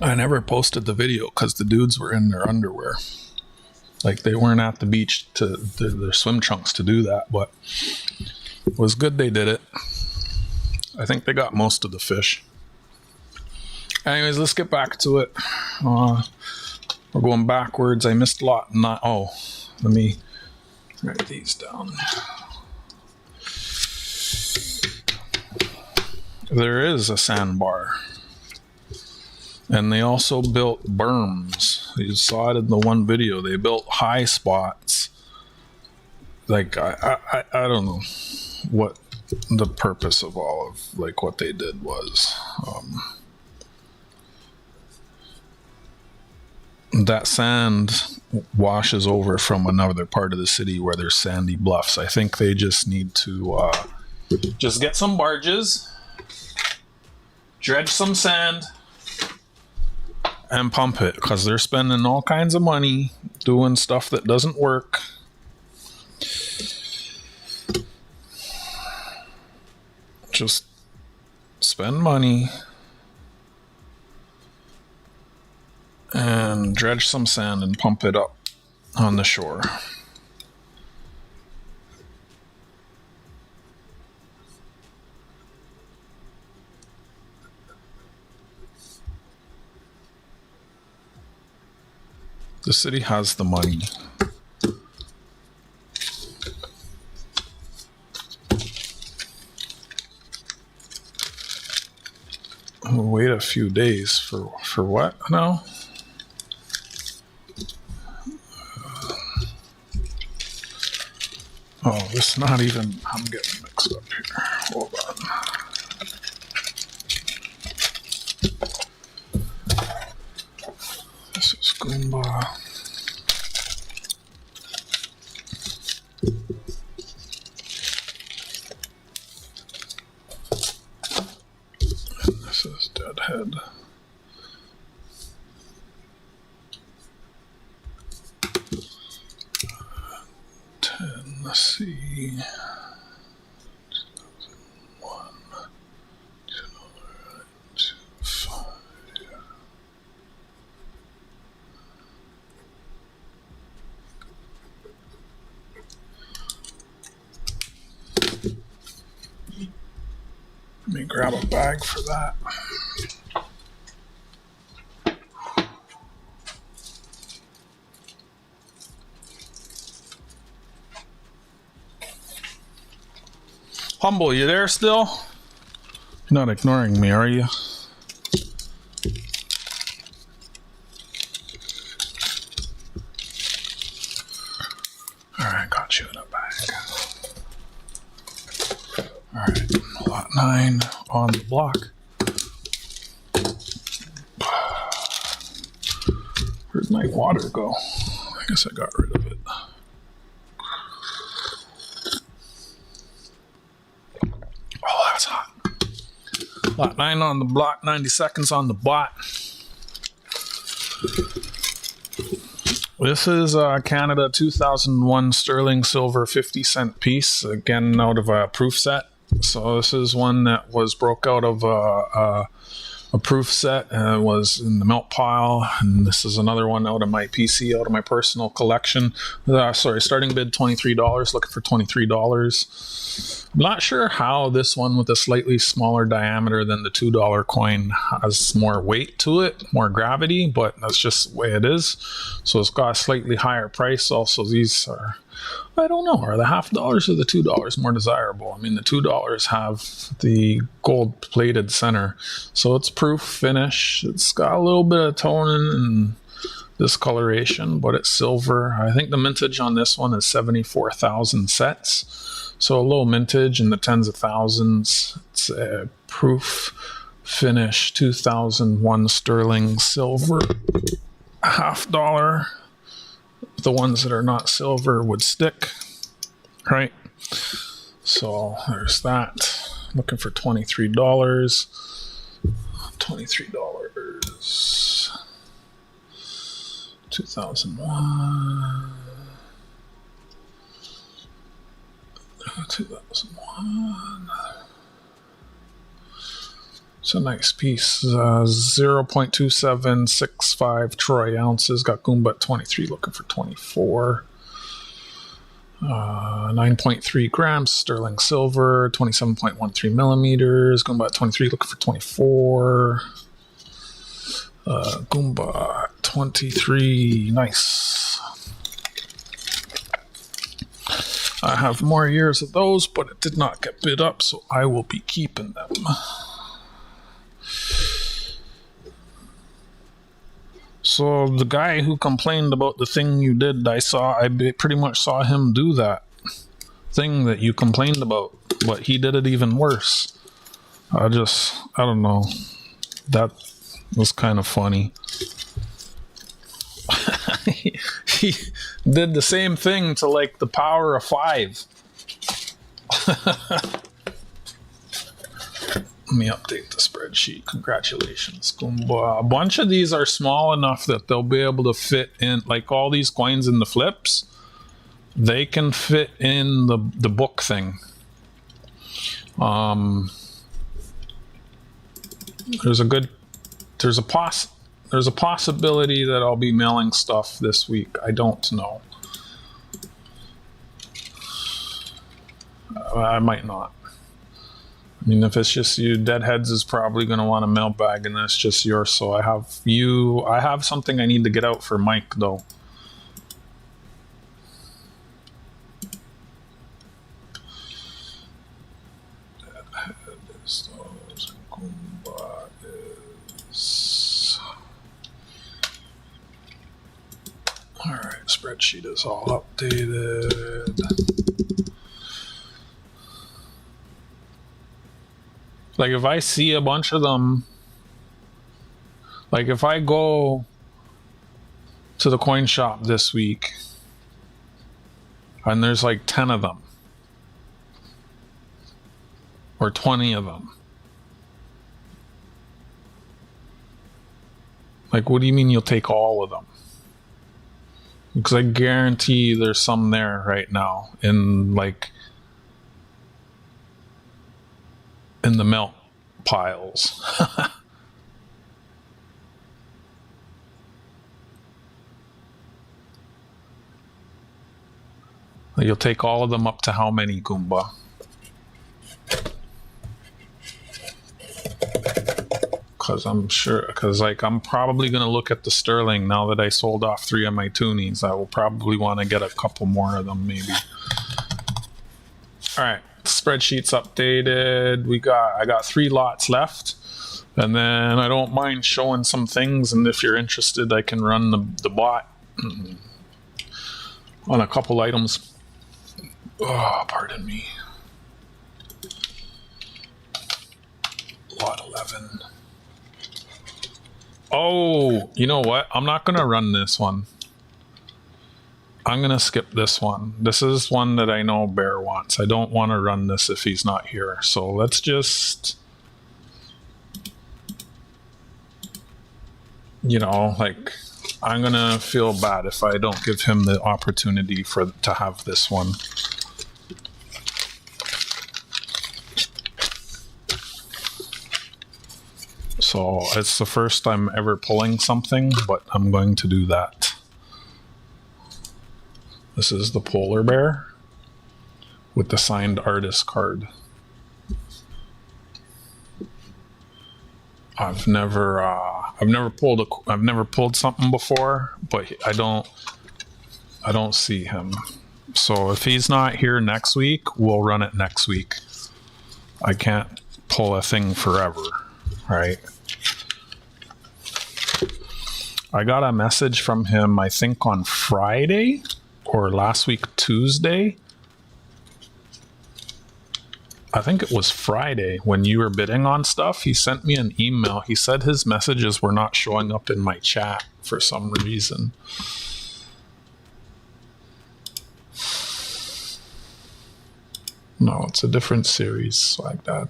I never posted the video because the dudes were in their underwear. Like, they weren't at the beach to their swim trunks to do that, but It was good they did it. I think they got most of the fish. Anyways, let's get back to it. We're going backwards. I missed lot 9. Oh, let me write these down. There is a sandbar. And they also built berms. You saw it in the one video. They built high spots. Like, I don't know what the purpose of all of, like, what they did was. That sand washes over from another part of the city where there's sandy bluffs. I think they just need to just get some barges, dredge some sand, and pump it, because they're spending all kinds of money doing stuff that doesn't work. Just spend money and dredge some sand and pump it up on the shore. The city has the money. We'll wait a few days for what now? Oh, this is not even, I'm getting mixed up here. Hold on. This is Goomba. And this is Deadhead. Let's see. 2001, 2005. Let me grab a bag for that. Humble, you there still? You're not ignoring me, are you? Alright, got you in a bag. Alright, lot 9 on the block. Where'd my water go? I guess I got rid of it. Lot 9 on the block, 90 seconds on the bot. This is Canada 2001 sterling silver 50-cent piece, again out of a proof set. So this is one that was broke out of a proof set and was in the melt pile. And this is another one out of my PC, out of my personal collection. Starting bid $23, looking for $23. I'm not sure how this one with a slightly smaller diameter than the $2 coin has more weight to it, more gravity, but that's just the way it is. So it's got a slightly higher price. Also, these are, I don't know, are the $half or the $2 more desirable? I mean, the $2 have the gold plated center, so it's proof finish. It's got a little bit of toning and discoloration, but it's silver. I think the mintage on this one is 74,000 sets. So a low mintage in the tens of thousands. It's a proof finish 2001 sterling silver $half. The ones that are not silver would stick, right? So there's that. Looking for $23. $23. 2001. 2001. It's a nice piece. 0.2765 troy ounces. Got Goomba at 23, looking for 24. 9.3 grams sterling silver, 27.13 millimeters. Goomba 23, looking for 24. Goomba 23, nice. I have more years of those, but it did not get bid up, so I will be keeping them. So the guy who complained about the thing you did, I pretty much saw him do that thing that you complained about, but he did it even worse. I don't know. That was kind of funny. He did the same thing to like the power of 5. Let me update the spreadsheet. Congratulations, Goomba. A bunch of these are small enough that they'll be able to fit in, like all these coins in the flips, they can fit in the book thing. There's a possibility that I'll be mailing stuff this week. I don't know. I might not. I mean, if it's just you, Deadheads is probably going to want a mailbag, and that's just yours. So I have something I need to get out for Mike, though. All right, spreadsheet is all updated. Like if I see a bunch of them, like if I go to the coin shop this week and there's like 10 of them or 20 of them, like what do you mean you'll take all of them? Because I guarantee there's some there right now in the melt piles. You'll take all of them up to how many, Goomba? Because I'm probably going to look at the sterling now that I sold off 3 of my toonies. I will probably want to get a couple more of them, maybe. All right. Spreadsheet's updated. I got 3 lots left, and then I don't mind showing some things, and if you're interested I can run the bot on a couple items. Oh, pardon me. Lot 11. Oh, you know what, I'm not gonna run this one. I'm going to skip this one. This is one that I know Bear wants. I don't want to run this if he's not here. So let's just, I'm going to feel bad if I don't give him the opportunity to have this one. So it's the first time ever pulling something, but I'm going to do that. This is the polar bear with the signed artist card. I've never pulled something before, but I don't see him. So if he's not here next week, we'll run it next week. I can't pull a thing forever, right? I got a message from him, I think on Friday or last week Tuesday. I think it was Friday when you were bidding on stuff. He sent me an email. He said his messages were not showing up in my chat for some reason. No, it's a different series like that.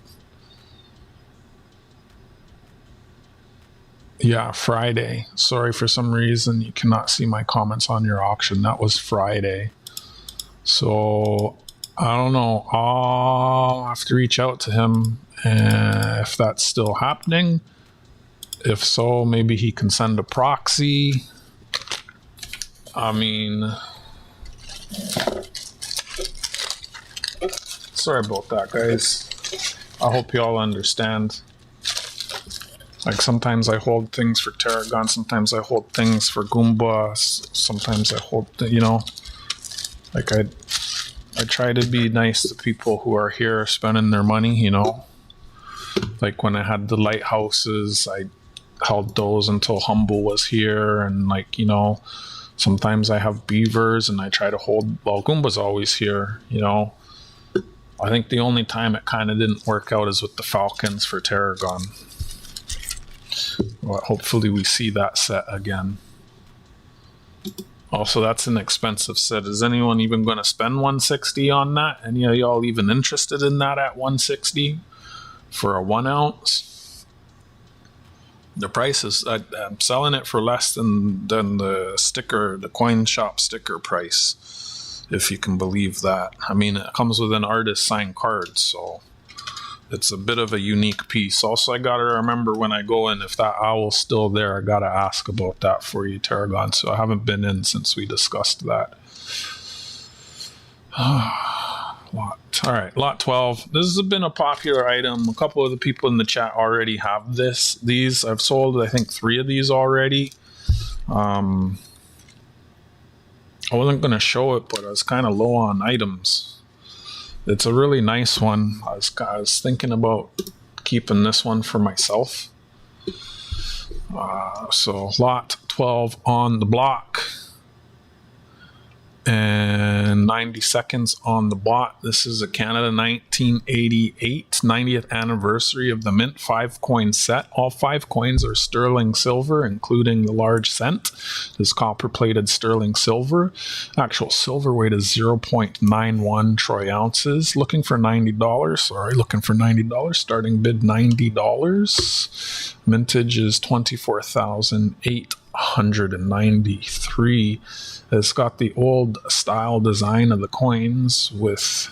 Yeah, Friday. Sorry, for some reason you cannot see my comments on your auction. That was Friday. So I don't know. I'll have to reach out to him if that's still happening. If so, maybe he can send a proxy. I mean, Sorry about that, guys. I hope you all understand. Like, sometimes I hold things for Tarragon, sometimes I hold things for Goomba, sometimes I hold, like I try to be nice to people who are here spending their money, Like when I had the lighthouses, I held those until Humble was here, and sometimes I have beavers and I try to hold, well, Goomba's always here, I think the only time it kind of didn't work out is with the Falcons for Tarragon. Well, hopefully we see that set again. Also, that's an expensive set. Is anyone even going to spend $160 on that? Any of y'all even interested in that at $160 for a 1 ounce? The price is, I'm selling it for less than the sticker, the coin shop sticker price, if you can believe that. I mean, it comes with an artist signed card, so it's a bit of a unique piece. Also, I gotta remember when I go in, if that owl's still there, I gotta ask about that for you, Tarragon. So I haven't been in since we discussed that. All right, lot 12. This has been a popular item. A couple of the people in the chat already have these. I've sold, I think, 3 of these already. I wasn't gonna show it, but I was kind of low on items. It's a really nice one. I was thinking about keeping this one for myself. So lot 12 on the block. And 90 seconds on the bot. This is a Canada 1988 90th anniversary of the Mint 5-coin set. All 5 coins are sterling silver, including the large cent. This copper-plated sterling silver. Actual silver weight is 0.91 troy ounces. Looking for $90. Sorry, looking for $90. Starting bid $90. Mintage is 24,893. It's got the old style design of the coins with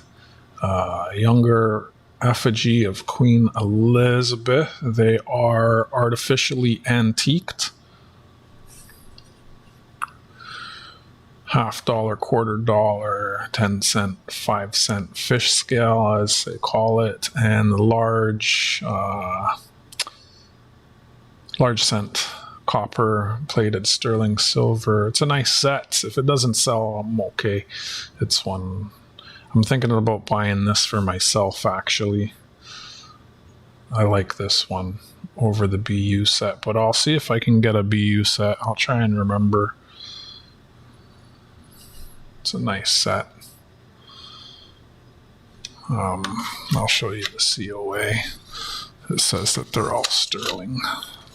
a younger effigy of Queen Elizabeth. They are artificially antiqued. $50, $quarter, 10 cent, 5 cent fish scale, as they call it, and the large cent copper plated sterling silver. It's a nice set. If it doesn't sell, I'm okay. It's one I'm thinking about buying this for myself, actually. I like this one over the BU set, but I'll see if I can get a BU set. I'll try and remember. It's a nice set. I'll show you the COA. It says that they're all sterling.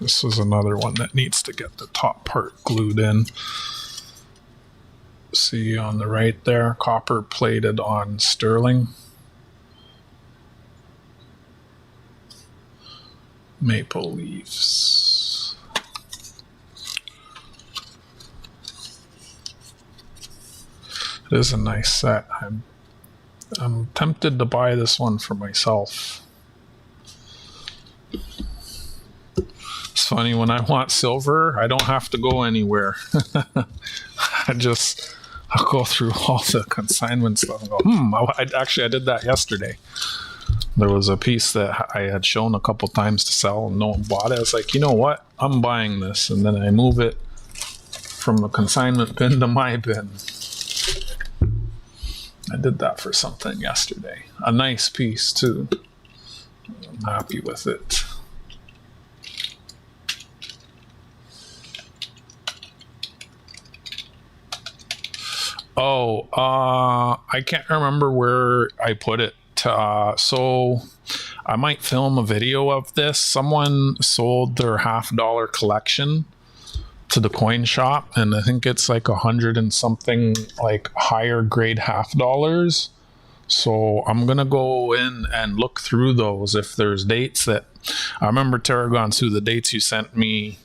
This is another one that needs to get the top part glued in. See on the right there, copper plated on sterling. Maple leaves. It is a nice set. I'm tempted to buy this one for myself. It's funny, when I want silver, I don't have to go anywhere. I'll go through all the consignment stuff and go, I did that yesterday. There was a piece that I had shown a couple times to sell and no one bought it. I was like, you know what? I'm buying this. And then I move it from the consignment bin to my bin. I did that for something yesterday. A nice piece, too. I'm happy with it. I can't remember where I put it. So I might film a video of this. Someone sold their $50 collection to the coin shop, and I think it's like 100 and something like higher grade $50. So I'm gonna go in and look through those. If there's dates that I remember, Tarragon Sue, the dates you sent me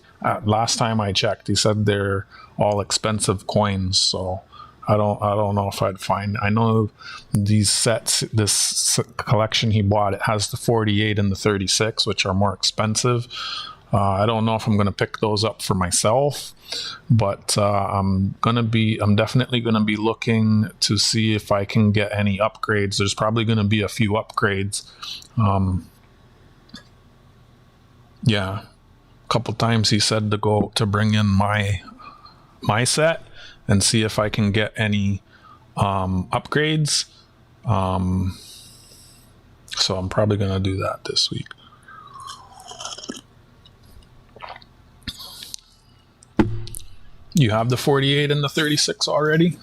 last time I checked, he said they're all expensive coins. So I don't know if I'd find. I know these sets, this collection he bought, it has the 48 and the 36, which are more expensive. I don't know if I'm going to pick those up for myself, but I'm definitely going to be looking to see if I can get any upgrades. There's probably going to be a few upgrades. Yeah, a couple times he said to bring in my set and see if I can get any upgrades. So I'm probably going to do that this week. You have the 48 and the 36 already?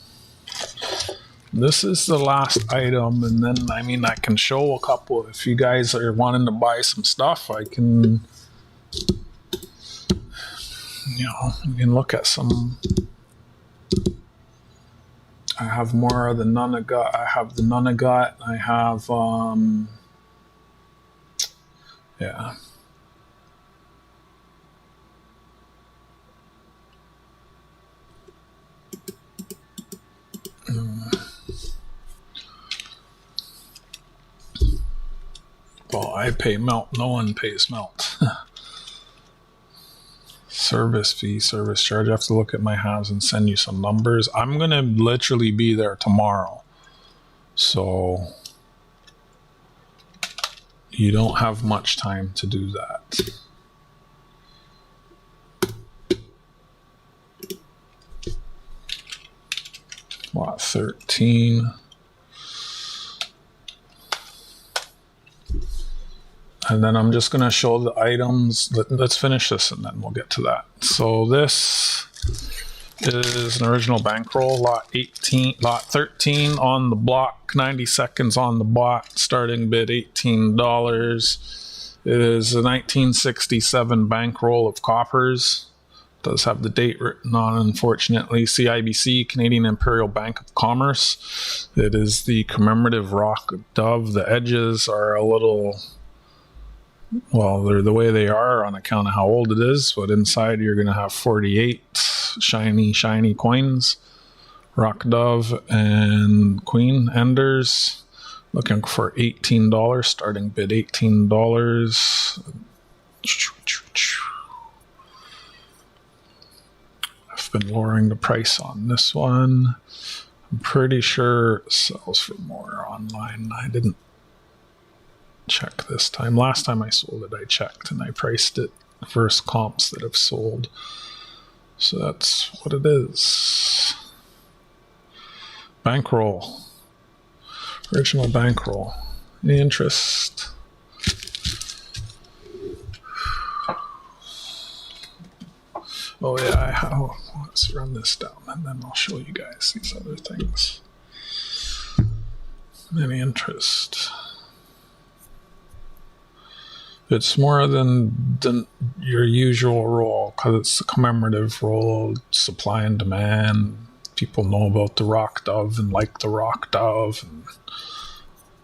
This is the last item, and then, I mean, I can show a couple. If you guys are wanting to buy some stuff, I can, you can look at some. I have more of the Nunagot. I have the Nunagot. I have, yeah. Well, I pay melt. No one pays melt. Service fee, service charge. I have to look at my halves and send you some numbers. I'm going to literally be there tomorrow. So you don't have much time to do that. Lot 13. And then I'm just going to show the items. Let's finish this and then we'll get to that. So this is an original bankroll, lot 13 on the block, 90 seconds on the bot, starting bid $18. It is a 1967 bankroll of coppers. It does have the date written on, unfortunately. CIBC, Canadian Imperial Bank of Commerce. It is the commemorative rock dove. The edges are a little... Well, they're the way they are on account of how old it is, but inside you're going to have 48 shiny coins. Rock Dove and Queen Enders. Looking for $18, starting bid $18. I've been lowering the price on this one. I'm pretty sure it sells for more online. I didn't check this time. Last time I sold it, I checked and I priced it versus comps that have sold. So that's what it is. Bankroll. Original bankroll. Any interest? Oh yeah, let's run this down and then I'll show you guys these other things. Any interest? It's more than your usual roll because it's a commemorative roll, supply and demand. People know about the Rock Dove and like the Rock Dove, and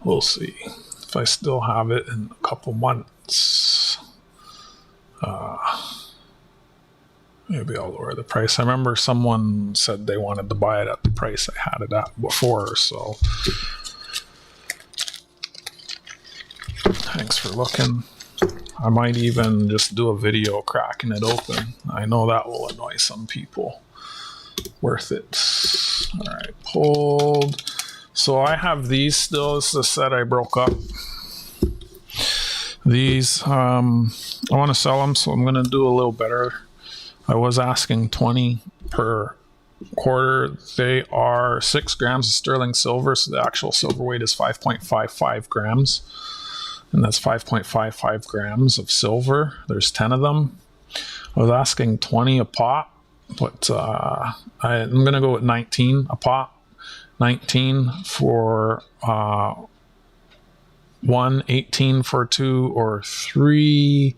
we'll see if I still have it in a couple months. Maybe I'll lower the price. I remember someone said they wanted to buy it at the price I had it at before, so thanks for looking. I might even just do a video cracking it open. I know that will annoy some people. Worth it. All right, pulled. So I have these still. This is a set I broke up. These, I want to sell them, so I'm going to do a little better. I was asking 20 per quarter. They are 6 grams of sterling silver, so the actual silver weight is 5.55 grams. And that's 5.55 grams of silver. There's 10 of them. I was asking 20 a pop, but I'm going to go with 19 a pop. 19 for 1, 18 for 2 or 3,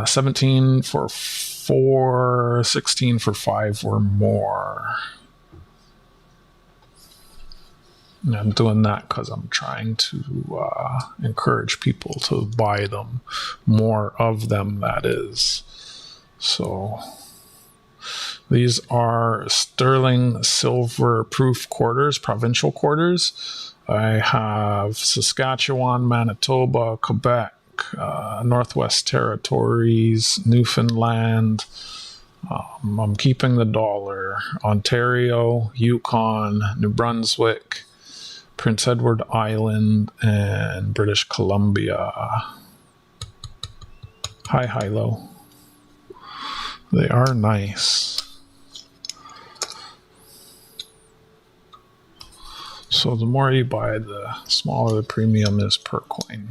17 for 4, 16 for 5 or more. And I'm doing that because I'm trying to encourage people to buy them, more of them, that is. So these are sterling silver proof quarters, provincial quarters. I have Saskatchewan, Manitoba, Quebec, Northwest Territories, Newfoundland. I'm keeping the dollar. Ontario, Yukon, New Brunswick, Prince Edward Island, and British Columbia. Hi, Hilo. They are nice. So the more you buy, the smaller the premium is per coin.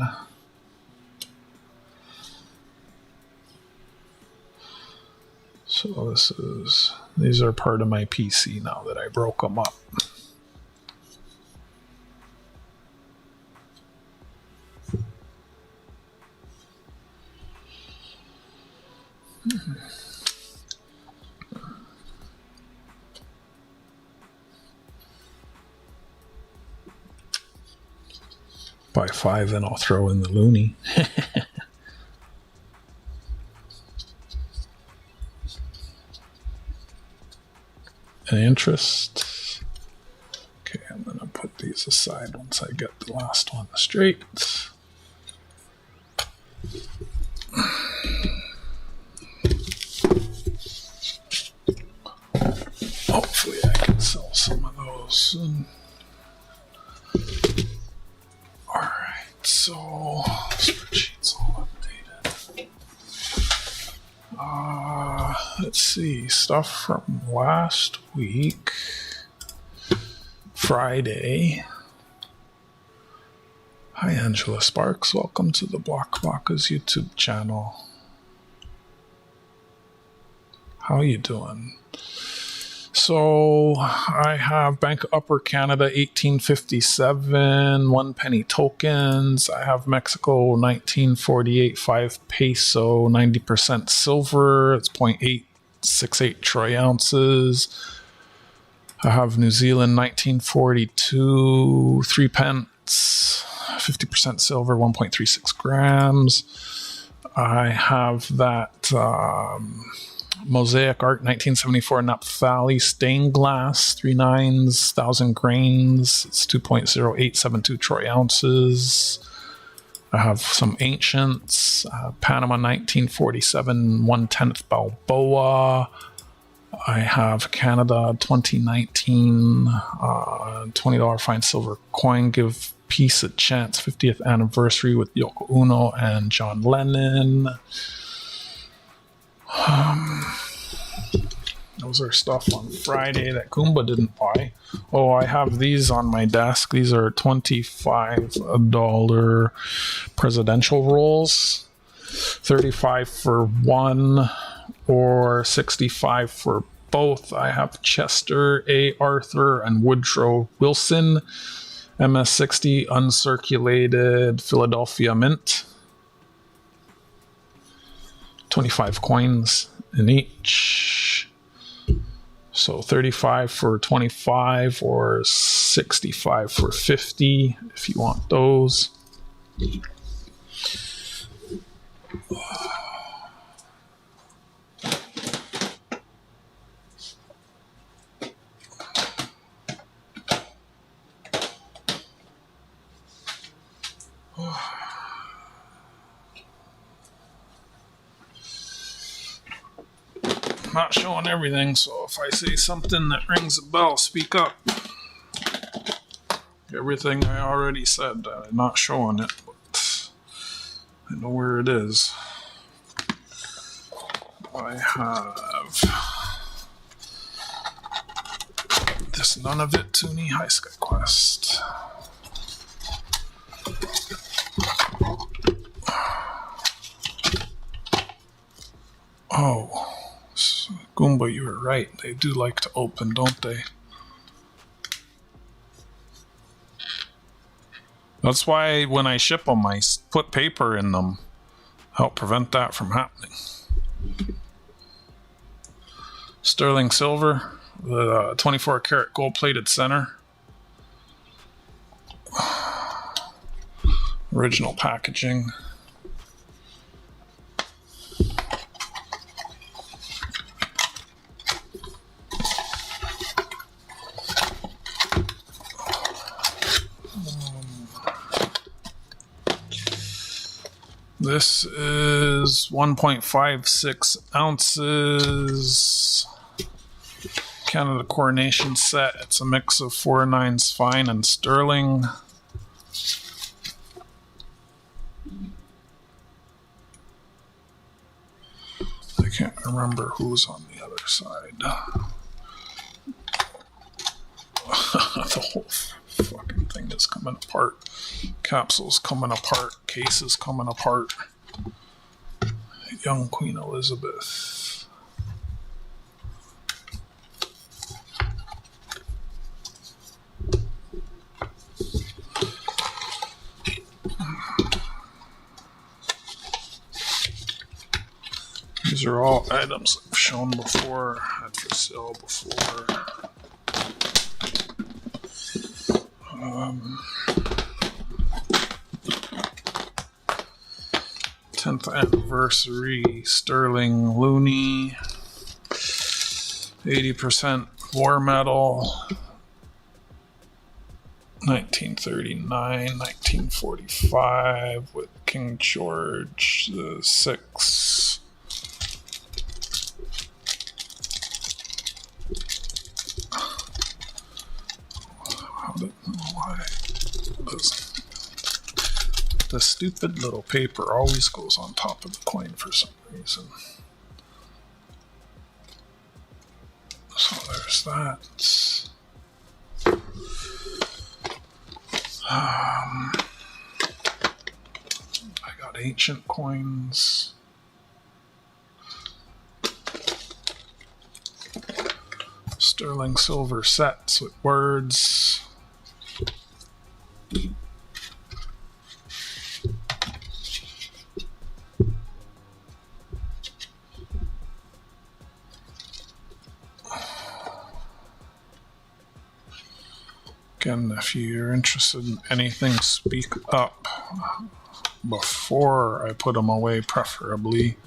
So these are part of my PC now that I broke them up. Buy 5 and I'll throw in the loonie. An interest. Okay, I'm going to put these aside once I get the last one straight. Hopefully I can sell some of those soon. Alright, so spreadsheet's all updated. Let's see, stuff from last week. Friday. Hi Angela Sparks, welcome to the Blockbaka's YouTube channel. How you doing? So I have Bank of Upper Canada 1857 1 penny tokens. I have Mexico 1948 5 peso 90% silver. It's 0.868 troy ounces. I have New Zealand 1942 3 pence 50% silver 1.36 grams. I have that Mosaic Art 1974 Naphtali stained glass 3 nines 1,000 grains. It's 2.0872 troy ounces. I have some ancients. Panama 1947 1/10 Balboa. I have Canada 2019 $20 fine silver coin. Give peace a chance 50th anniversary with Yoko Ono and John Lennon. Those are stuff on Friday that Kumba didn't buy. Oh, I have these on my desk. These are $25 presidential rolls. 35 for one or 65 for both. I have Chester A. Arthur and Woodrow Wilson. MS-60 uncirculated Philadelphia Mint. 25 coins in each. So 35 for 25 or 65 for 50 if you want those. Not showing everything, so if I say something that rings a bell, speak up. Everything I already said, I'm not showing it, but I know where it is. I have this None of It Toonie High Sky Quest. Oh. Goomba, you were right. They do like to open, don't they? That's why when I ship them, I put paper in them. Help prevent that from happening. Sterling silver, the 24 karat gold plated center. Original packaging. This is 1.56 ounces. Canada Coronation set. It's a mix of 4/9 fine and sterling. I can't remember who's on the other side. The whole fucking thing is coming apart. Capsule's coming apart. Case is coming apart. Young Queen Elizabeth. These are all items I've shown before, had for sale before. 10th anniversary sterling loonie, 80% war medal, 1939, 1945 with King George VI. The stupid little paper always goes on top of the coin for some reason. So there's that. I got ancient coins. Sterling silver sets with words. Again, if you're interested in anything, speak up before I put them away, preferably.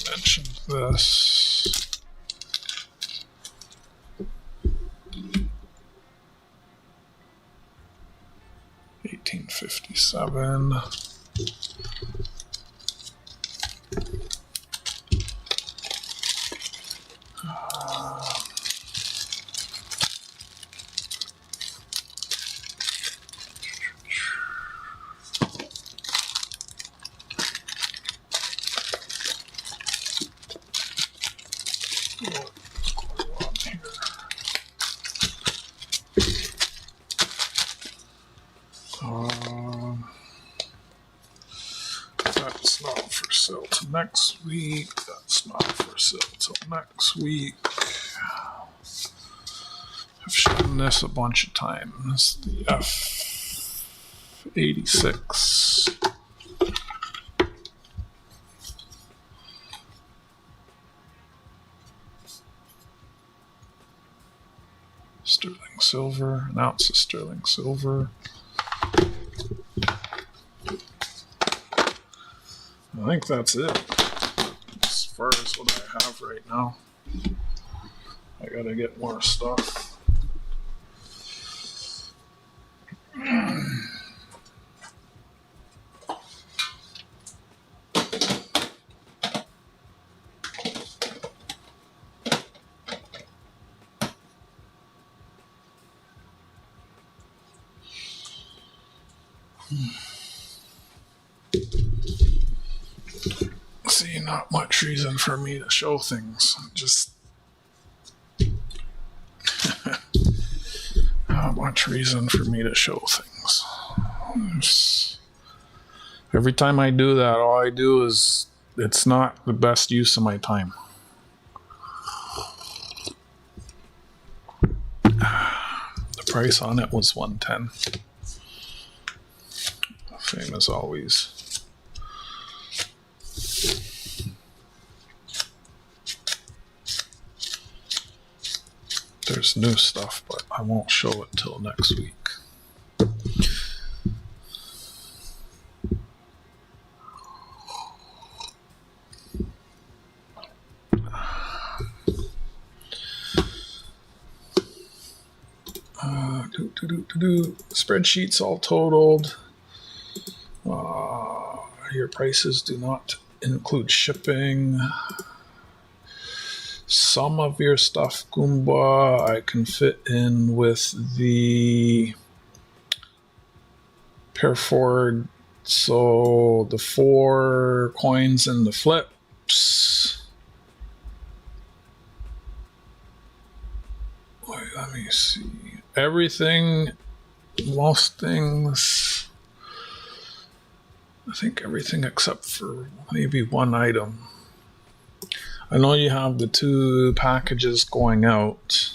Mentioned this. $18.57. That's not for sale till next week. That's not for sale till next week. I've shown this a bunch of times. The F86. Sterling silver, an ounce of sterling silver. I think that's it as far as what I have right now. I gotta get more stuff. See, not much reason for me to show things. Just not much reason for me to show things. Every time I do that, all I do is, it's not the best use of my time. The price on it was $110. Same as always. There's new stuff, but I I won't show it till next week. Spreadsheets all totaled. Your prices do not include shipping. Some of your stuff, Goomba, I can fit in with the pair forward. So the 4 coins and the flips. Wait, let me see. Everything, most things, I think everything except for maybe one item. I know you have the 2 packages going out,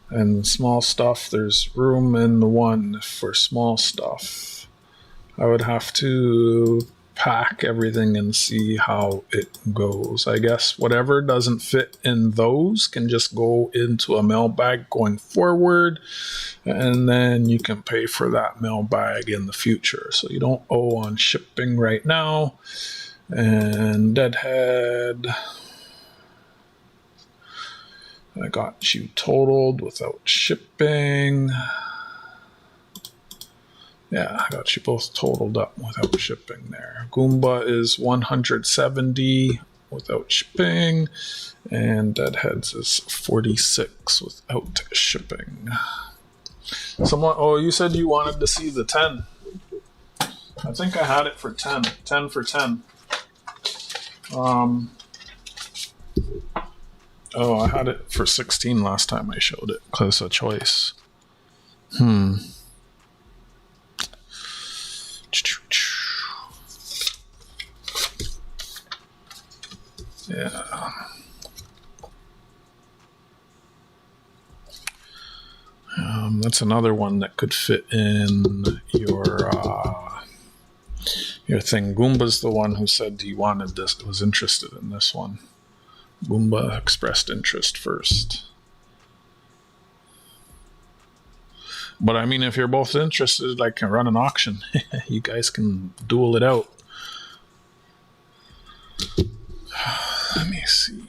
and small stuff, there's room in the one for small stuff. I would have to pack everything and see how it goes. I guess whatever doesn't fit in those can just go into a mail bag going forward, and then you can pay for that mail bag in the future. So you don't owe on shipping right now. And Deadhead, I got you totaled without shipping. Yeah, I got you both totaled up without shipping there. Goomba is 170 without shipping, and Deadheads is 46 without shipping. Someone, oh, you said you wanted to see the 10. I think I had it for 10. 10 for 10. Oh, I had it for 16 last time I showed it because of choice. Yeah. That's another one that could fit in your thing. Goomba's the one who said he wanted this, was interested in this one. Goomba expressed interest first. But I mean, if you're both interested, I can run an auction. You guys can duel it out. Let me see.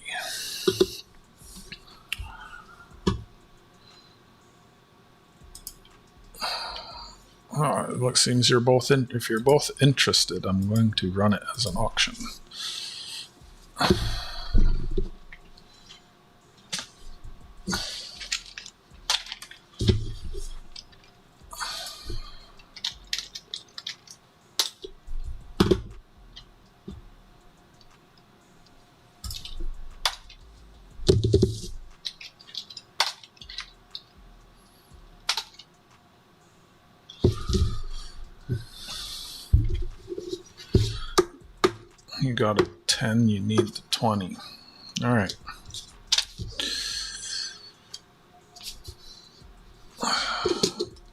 It seems you're both in. If you're both interested, I'm going to run it as an auction. You got a 10, you need the 20. All right.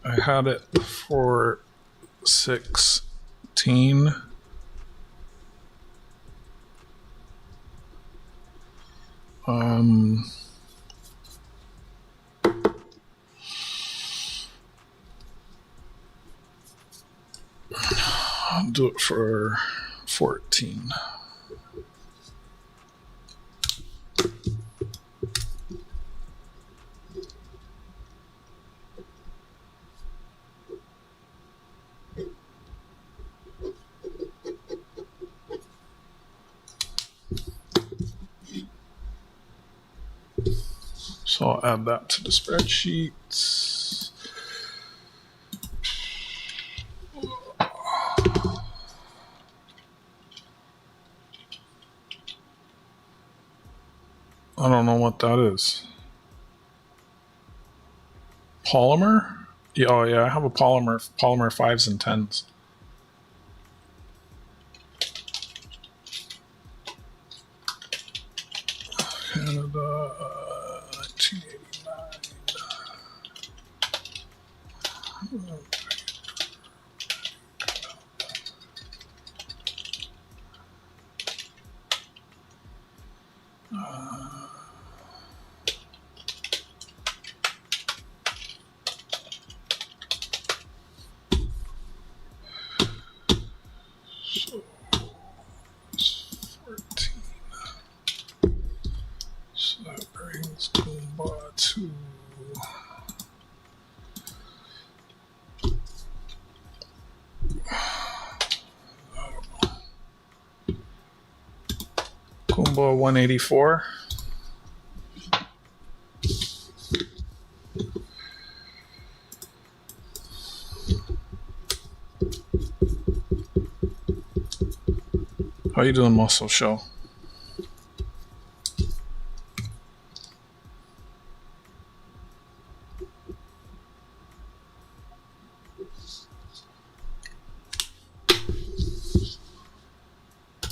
I had it for 16. I'll do it for 14. So I'll add that to the spreadsheets. I don't know what that is. Polymer? Yeah, oh yeah, I have a polymer 5s and 10s. Canada, 1989. to Goomba 184. How you doing, Muscle Show?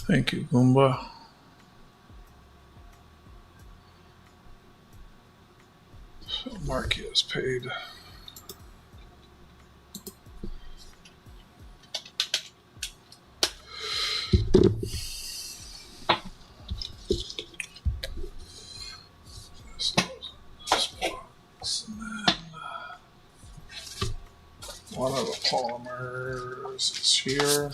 Thank you, Goomba. So Marky is paid. One of the polymers is here.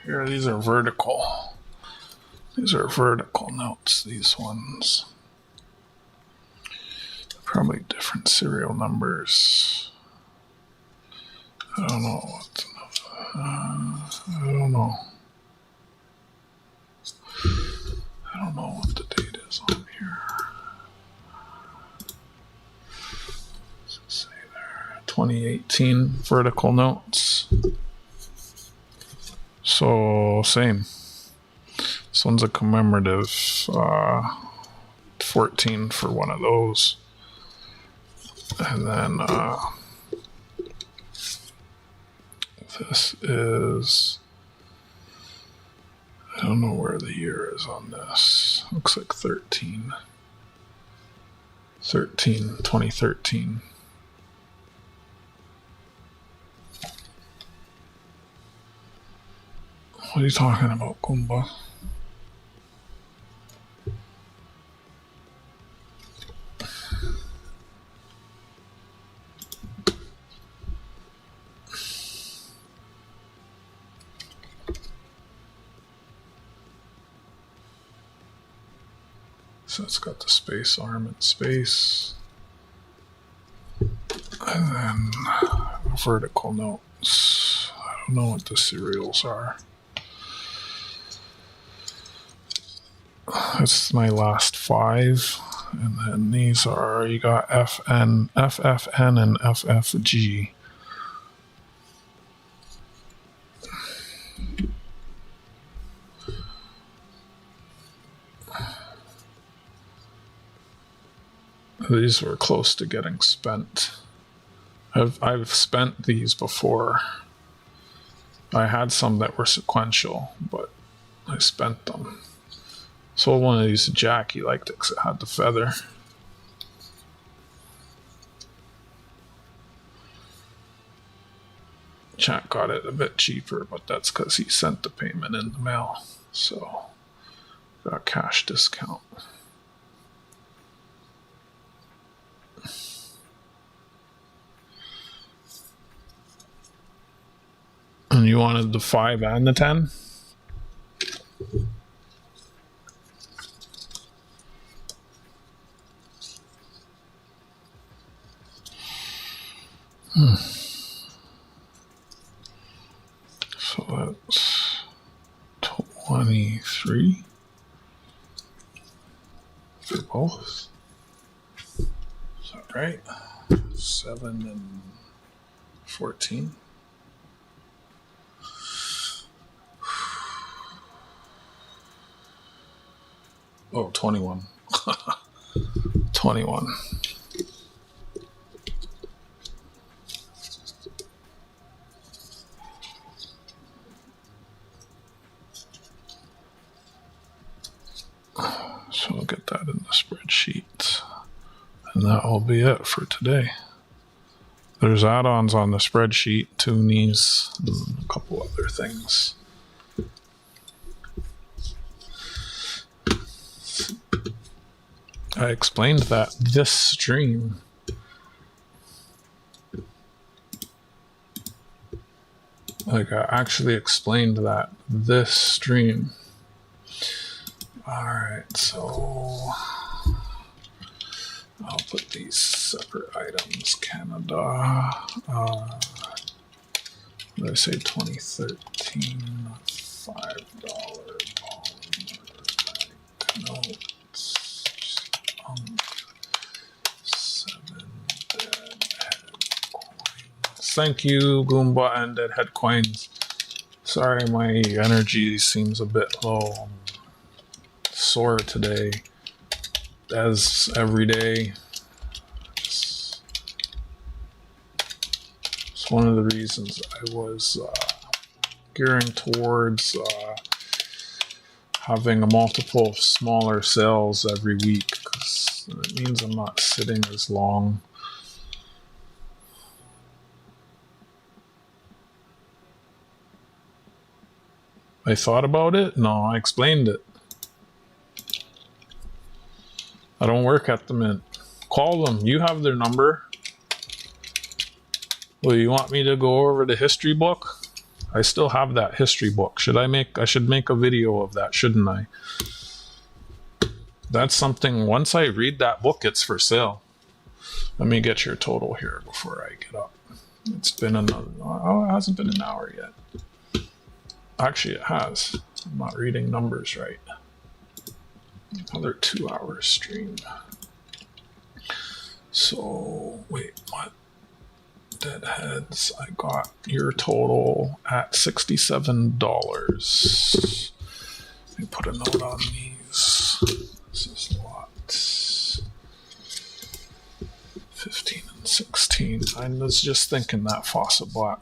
Here, these are vertical. These are vertical notes, these ones. Probably different serial numbers. I don't know what. I don't know. I don't know what the date is on here. What's it say there? 2018 vertical notes. So same. This one's a commemorative 14 for one of those. And then this is, I don't know where the year is on this. Looks like 2013. What are you talking about, Goomba? So it's got the space arm and space. And then vertical notes. I don't know what the serials are. That's my last 5. And then these are, you got FN, FFN, and FFG. These were close to getting spent. I've spent these before. I had some that were sequential, but I spent them. Sold one of these to Jack. He liked it because it had the feather. Jack got it a bit cheaper, but that's because he sent the payment in the mail. So, got a cash discount. And you wanted the 5 and the 10? So that's 23 for both. Is that right? 7 and 14. Oh, 21. 21. So I'll get that in the spreadsheet. And that will be it for today. There's add-ons on the spreadsheet, toonies, and a couple other things. I explained that this stream Like I actually explained that this stream. Alright, so I'll put these separate items. Canada, did I say 2013 $5 notes? 7 deadhead coins. Thank you, Goomba and Deadhead Coins. Sorry, my energy seems a bit low. I'm sore today, as every day. It's one of the reasons I was gearing towards having a multiple smaller sales every week, because it means I'm not sitting as long. I thought about it? No, I explained it. I don't work at the Mint. Call them. You have their number. Well, you want me to go over the history book? I still have that history book. I should make a video of that, shouldn't I? That's something, once I read that book, it's for sale. Let me get your total here before I get up. It's been it hasn't been an hour yet. Actually, it has. I'm not reading numbers right. Another 2-hour stream. So, wait, what? Deadheads, I got your total at $67. Let me put a note on these. This is lot 15 and 16. I was just thinking that faucet bot.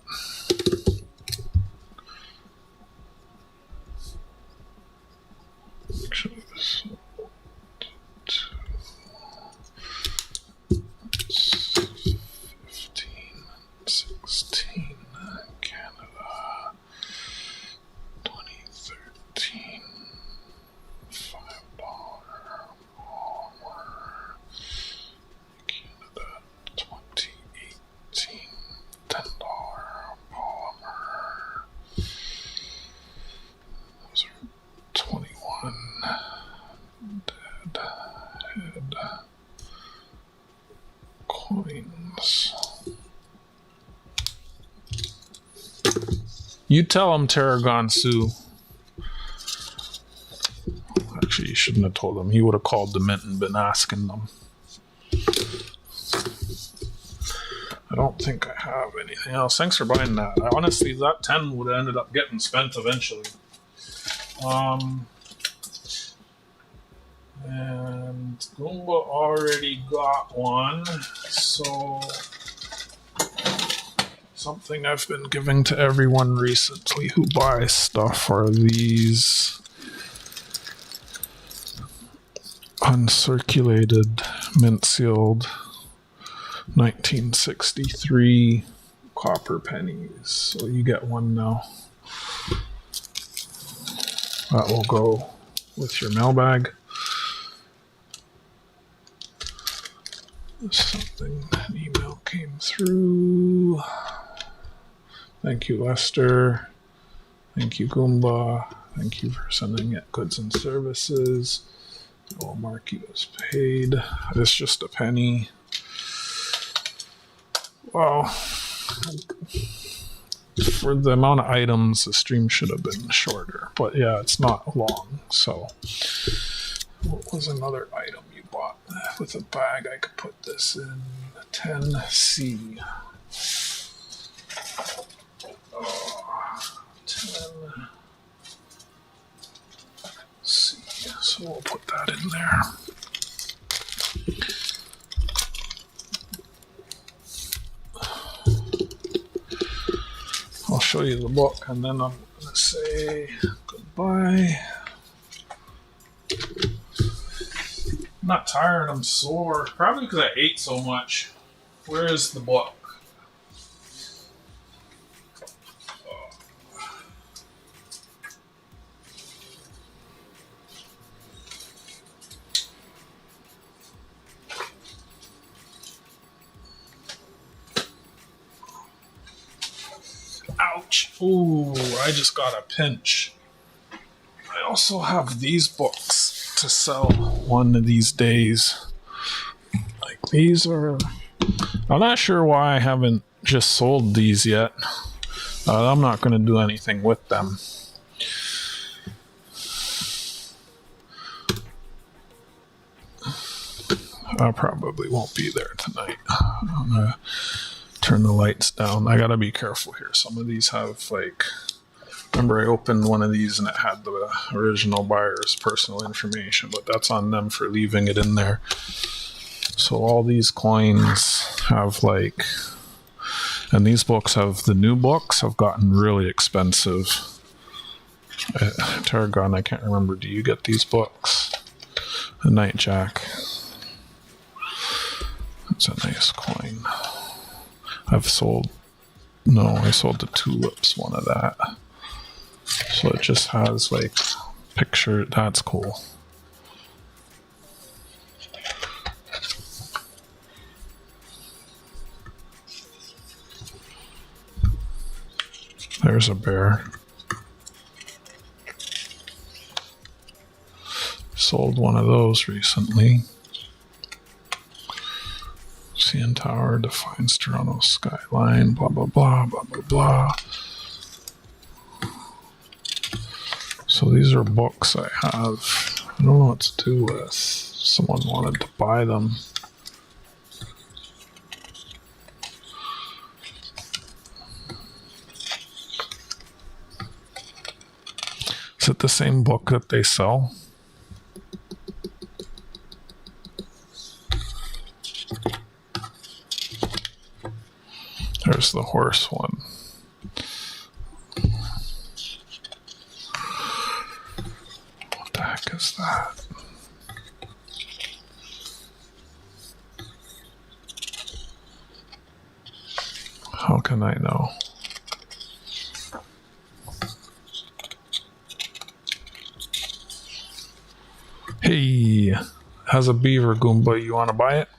Actually, this 16, Canada, 2013, $5 polymer, Canada, 2018, $10 polymer, those are 21, deadhead coins. You tell him, Tarragon Sue. Actually, you shouldn't have told him. He would have called the Mint and been asking them. I don't think I have anything else. Thanks for buying that. Honestly, that 10 would have ended up getting spent eventually. And Goomba already got one, so something I've been giving to everyone recently who buys stuff are these uncirculated, mint-sealed 1963 copper pennies. So you get one now. That will go with your mailbag. Something, an email came through. Thank you, Lester. Thank you, Goomba. Thank you for sending it. Goods and services. I'll mark you as paid. It's just a penny. Well, for the amount of items, the stream should have been shorter. But yeah, it's not long. So, what was another item you bought? With a bag, I could put this in 10C. 10C. So we'll put that in there. I'll show you the book and then I'm going to say goodbye. I'm not tired, I'm sore. Probably because I ate so much. Where is the book? Ouch. Ooh, I just got a pinch. I also have these books to sell one of these days. Like, these are... I'm not sure why I haven't just sold these yet. I'm not going to do anything with them. I probably won't be there tonight. I'm going to turn the lights down. I got to be careful here. Some of these have, like... Remember, I opened one of these and it had the original buyer's personal information, but that's on them for leaving it in there. So all these coins have, like... And these books have... The new books have gotten really expensive. Tarragon, I can't remember. Do you get these books? The Nightjack. That's a nice coin. I've sold... No, I sold the Tulips one of that. So it just has, like, picture... That's cool. There's a bear. Sold one of those recently. CN Tower defines Toronto's skyline, blah, blah, blah, blah, blah, blah. So these are books I have. I don't know what to do with. Someone wanted to buy them. Is it the same book that they sell? There's the horse one. What the heck is that? How can I know? Hey, has a beaver, Goomba. You want to buy it?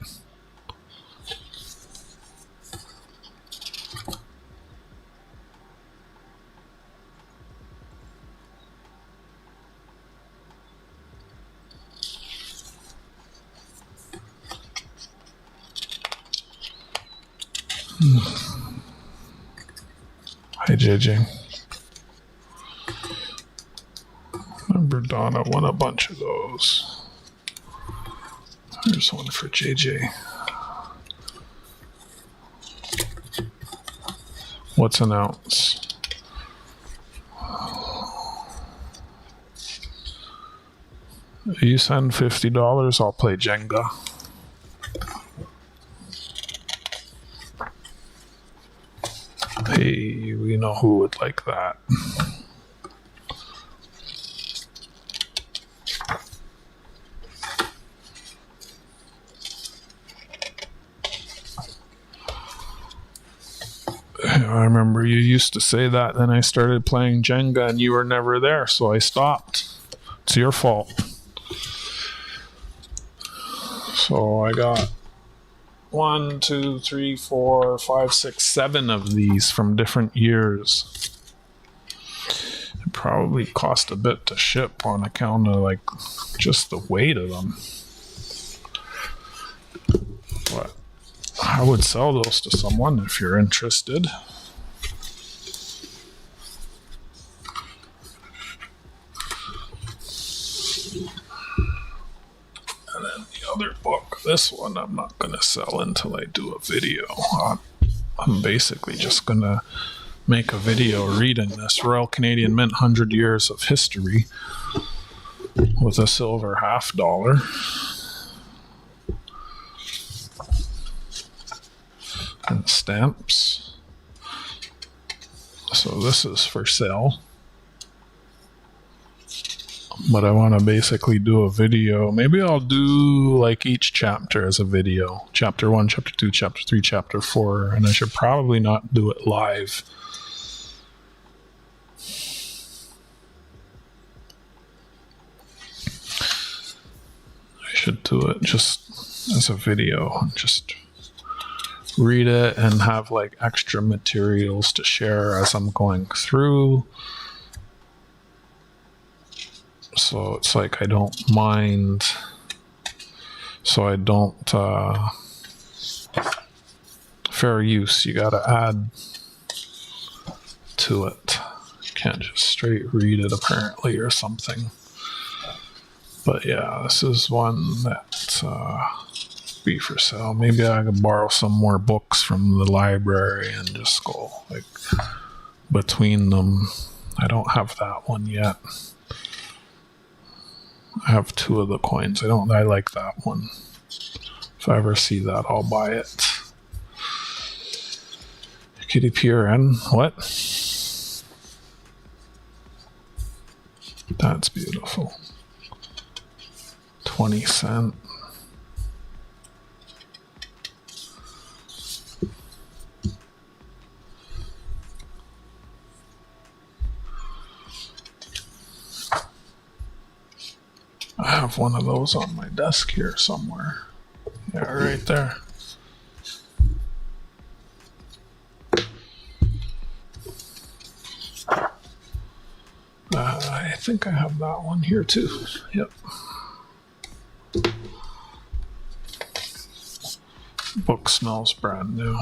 Hey, JJ. Remember Donna won a bunch of those. There's one for JJ. What's an ounce? You send $50, I'll play Jenga. Hey, we know who would like that. I remember you used to say that, then I started playing Jenga and you were never there, so I stopped. It's your fault. So I got 1, 2, 3, 4, 5, 6, 7 of these from different years. It probably cost a bit to ship on account of, like, just the weight of them. But I would sell those to someone if you're interested. And then the other book, this one I'm not going to sell until I do a video. I'm basically just going to make a video reading this Royal Canadian Mint 100 Years of History with a silver $half. And stamps. So this is for sale. But I want to basically do a video. Maybe I'll do like each chapter as a video. Chapter 1, Chapter 2, Chapter 3, Chapter 4. And I should probably not do it live. I should do it just as a video. Just read it and have like extra materials to share as I'm going through. So it's like I don't mind. So I don't fair use. You gotta add to it. You can't just straight read it apparently or something. But yeah, this is one that be for sale. Maybe I could borrow some more books from the library and just go like between them. I don't have that one yet. I have 2 of the coins. I like that one. If I ever see that, I'll buy it. Kitty PRN, what? That's beautiful. 20 cent. I have one of those on my desk here somewhere. Yeah, right there. I think I have that one here too. Yep. Book smells brand new.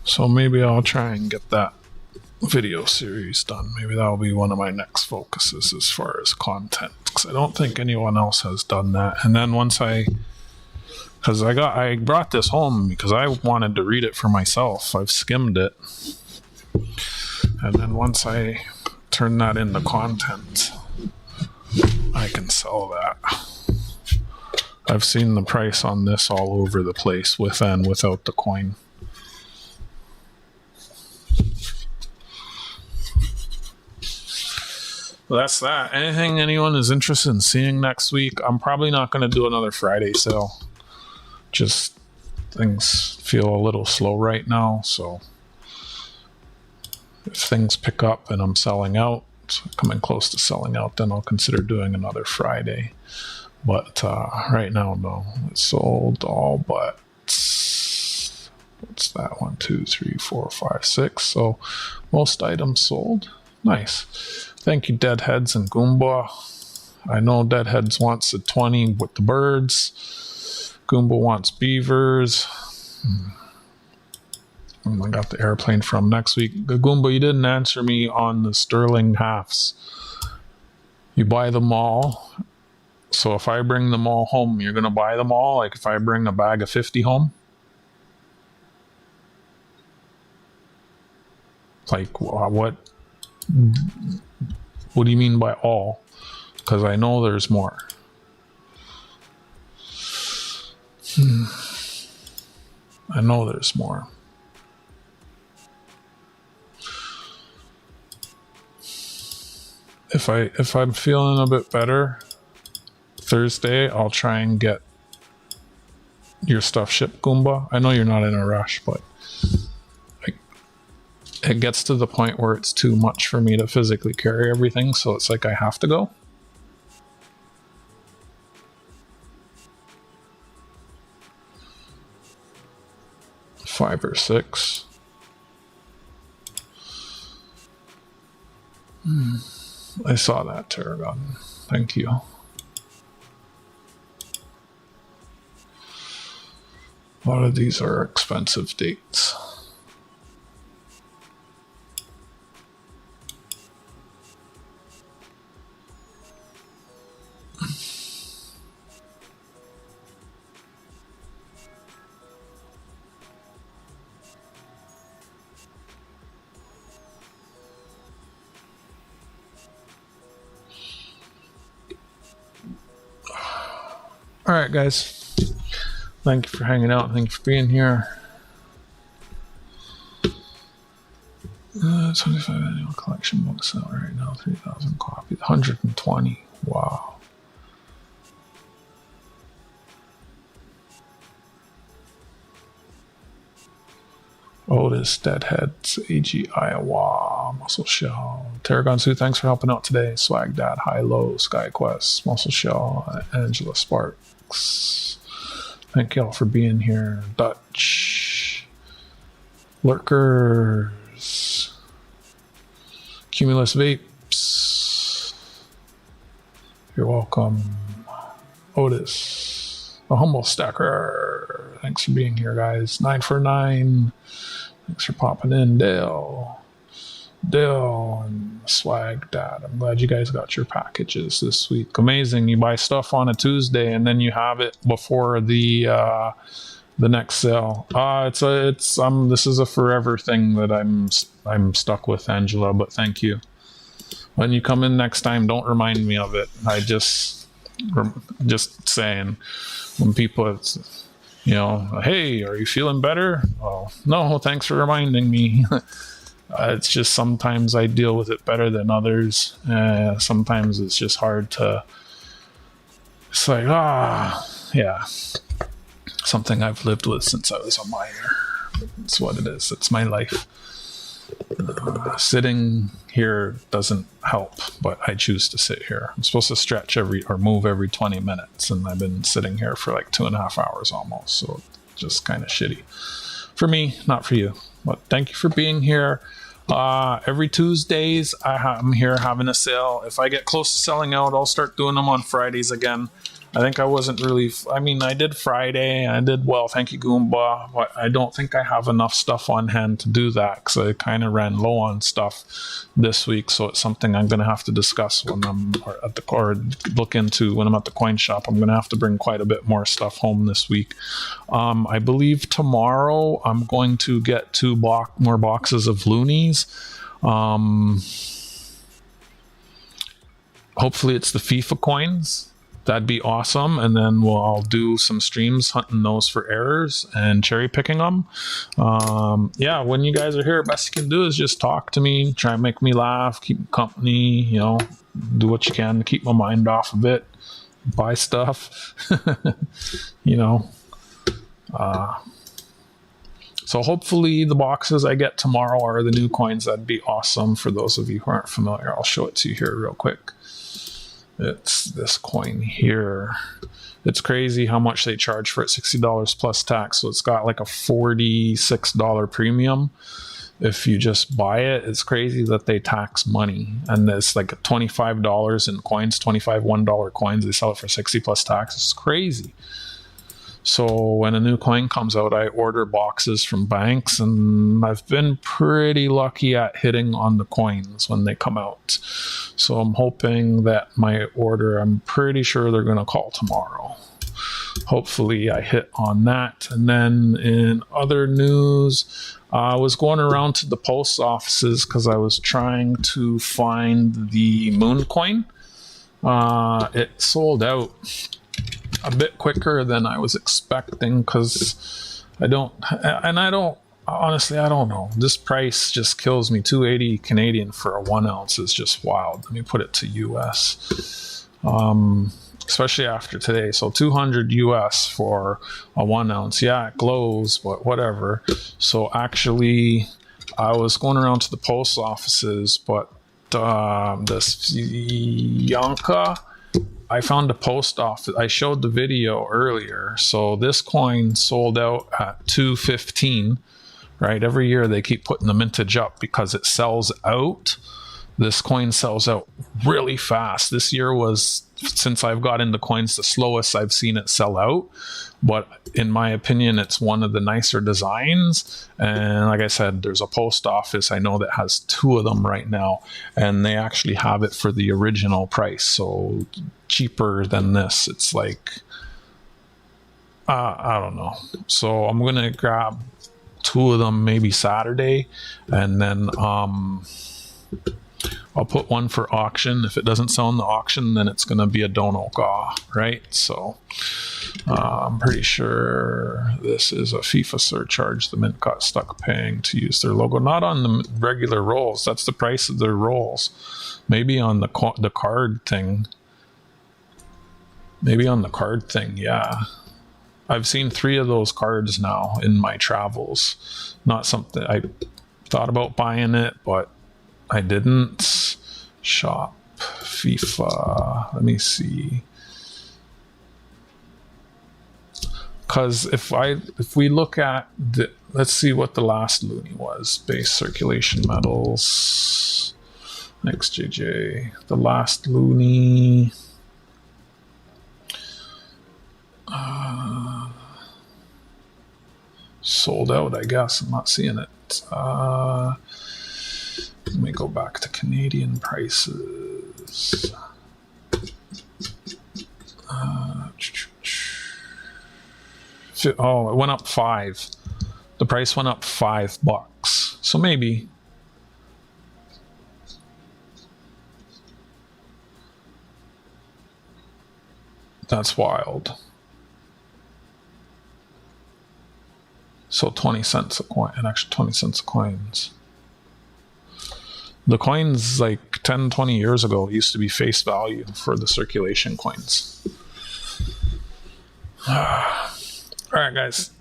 So maybe I'll try and get that video series done. Maybe that'll be one of my next focuses as far as content, because I don't think anyone else has done that. And then once I brought this home because I wanted to read it for myself. I've skimmed it, and then once I turn that into content, I can sell that. I've seen the price on this all over the place, with and without the coin. Well, that's that. Anything anyone is interested in seeing next week? I'm probably not going to do another Friday sale. Just things feel a little slow right now. So if things pick up and I'm selling out, coming close to selling out, then I'll consider doing another Friday. But right now, no. It's sold all but, what's that? 1, 2, 3, 4, 5, 6. So most items sold. Nice. Thank you, Deadheads and Goomba. I know Deadheads wants the 20 with the birds. Goomba wants beavers. I got the airplane from next week. Goomba, you didn't answer me on the sterling halves. You buy them all. So if I bring them all home, you're going to buy them all? Like if I bring a bag of 50 home? Like what? What do you mean by all? Because I know there's more. I know there's more. If I'm feeling a bit better Thursday, I'll try and get your stuff shipped, Goomba. I know you're not in a rush, but it gets to the point where it's too much for me to physically carry everything, so it's like I have to go. $5 or $6. I saw that, Tarragon. Thank you. A lot of these are expensive dates. All right, guys. Thank you for hanging out. Thank you for being here. 25 annual collection books out right now. 3,000 copies. 120. Wow. Otis, Deadheads, AG, Iowa, Muscle Shell, Tarragon Sue, thanks for helping out today. Swag Dad, High Low, SkyQuest, Muscle Shell, Angela Sparks. Thank y'all for being here. Dutch. Lurkers. Cumulus Vapes. You're welcome. Otis. A humble stacker. Thanks for being here, guys. 9 for 9. Thanks for popping in, Dale. And Swag Dad. I'm glad you guys got your packages this week. Amazing. You buy stuff on a Tuesday and then you have it before the next sale. This is a forever thing that I'm stuck with, Angela, but thank you. When you come in next time, don't remind me of it. I just saying, when people, it's, hey, are you feeling better? Oh, no, thanks for reminding me. It's just sometimes I deal with it better than others. Sometimes it's just hard to, it's like, yeah. Something I've lived with since I was a minor. It's what it is. It's my life. Sitting here doesn't help, but I choose to sit here. I'm supposed to stretch or move every 20 minutes, and I've been sitting here for like 2.5 hours almost, so just kind of shitty. For me, not for you. But thank you for being here. Every Tuesdays, I'm here having a sale. If I get close to selling out, I'll start doing them on Fridays again. I think I wasn't really, I did Friday, I did well, thank you Goomba, but I don't think I have enough stuff on hand to do that because I kind of ran low on stuff this week, so it's something I'm going to have to discuss when I'm look into when I'm at the coin shop. I'm going to have to bring quite a bit more stuff home this week. I believe tomorrow I'm going to get 2 more boxes of loonies. Hopefully it's the FIFA coins. That'd be awesome, and then I'll do some streams hunting those for errors and cherry picking them. Yeah, when you guys are here, best you can do is just talk to me, try and make me laugh, keep me company, do what you can to keep my mind off of it, buy stuff, So hopefully the boxes I get tomorrow are the new coins. That'd be awesome. For those of you who aren't familiar, I'll show it to you here real quick. It's this coin here. It's crazy how much they charge for it, $60 plus tax. So it's got like a $46 premium. If you just buy it, it's crazy that they tax money. And it's like $25 in coins, 25 $1 coins. They sell it for 60 plus tax. It's crazy. So when a new coin comes out, I order boxes from banks, and I've been pretty lucky at hitting on the coins when they come out. So I'm hoping that my order, I'm pretty sure they're going to call tomorrow. Hopefully I hit on that. And then in other news, I was going around to the post offices because I was trying to find the moon coin. It sold out a bit quicker than I was expecting because honestly, I don't know. This price just kills me. $280 Canadian for a 1 ounce is just wild. Let me put it to US, especially after today. So $200 US for a 1 ounce. Yeah, it glows, but whatever. So actually, I was going around to the post offices, but this Yanka, I found a post office. I showed the video earlier. So this coin sold out at $215, right? Every year they keep putting the mintage up because it sells out. This coin sells out really fast. This year was, since I've got into coins, the slowest I've seen it sell out. But in my opinion, it's one of the nicer designs. And like I said, there's a post office I know that has 2 of them right now. And they actually have it for the original price. So cheaper than this. It's like, I don't know. So I'm going to grab 2 of them maybe Saturday. And then I'll put one for auction. If it doesn't sell in the auction, then it's going to be a dono gaw, right? So I'm pretty sure this is a FIFA surcharge the Mint got stuck paying to use their logo. Not on the regular rolls. That's the price of their rolls. Maybe on the card thing. Maybe on the card thing, yeah. I've seen 3 of those cards now in my travels. Not something I thought about buying it, but I didn't. Shop FIFA. Let me see. Because if we look at the, let's see what the last loonie was. Base circulation metals. XJJ. The last loonie. Sold out, I guess. I'm not seeing it. Let me go back to Canadian prices. Oh, it went up 5. The price went up $5. So maybe. That's wild. So 20 cents a coin, an extra 20 cents of coins. The coins like 10, 20 years ago used to be face value for the circulation coins. All right, guys.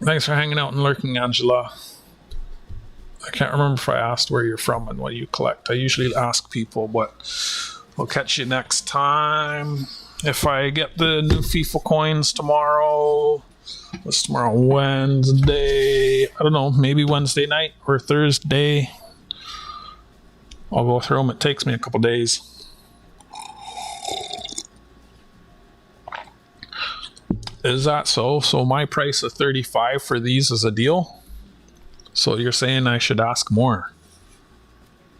Thanks for hanging out and lurking, Angela. I can't remember if I asked where you're from and what you collect. I usually ask people, but we'll catch you next time. If I get the new FIFA coins tomorrow, what's tomorrow? Wednesday. I don't know, maybe Wednesday night or Thursday. I'll go through them. It takes me a couple days. Is that so? So my price of 35 for these is a deal? So you're saying I should ask more?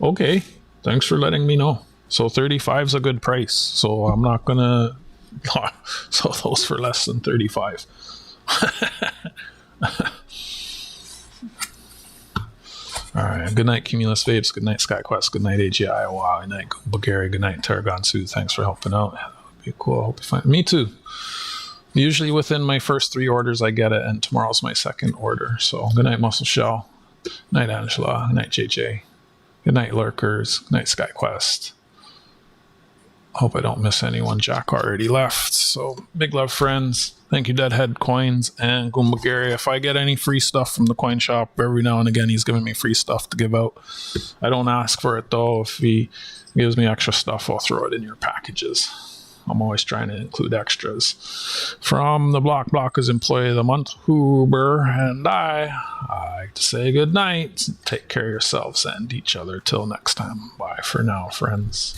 Okay, thanks for letting me know. So 35 is a good price. So I'm not gonna sell those for less than 35. All right. Good night, Cumulus Vapes. Good night, SkyQuest. Good night, AGI. Wow. Good night, Bulgaria. Good night, Tarragon Sue. Thanks for helping out. That would be cool. I hope you find me too. Usually within my first 3 orders, I get it, and tomorrow's my second order. So good night, Muscle Shell. Good night, Angela. Good night, JJ. Good night, Lurkers. Good night, SkyQuest. Hope I don't miss anyone. Jack already left. So big love, friends. Thank you, Deadhead Coins and Goombagary. If I get any free stuff from the coin shop, every now and again he's giving me free stuff to give out. I don't ask for it though. If he gives me extra stuff, I'll throw it in your packages. I'm always trying to include extras. From the Block is Employee of the Month, Huber, and I like to say good night. Take care of yourselves and each other. Till next time. Bye for now, friends.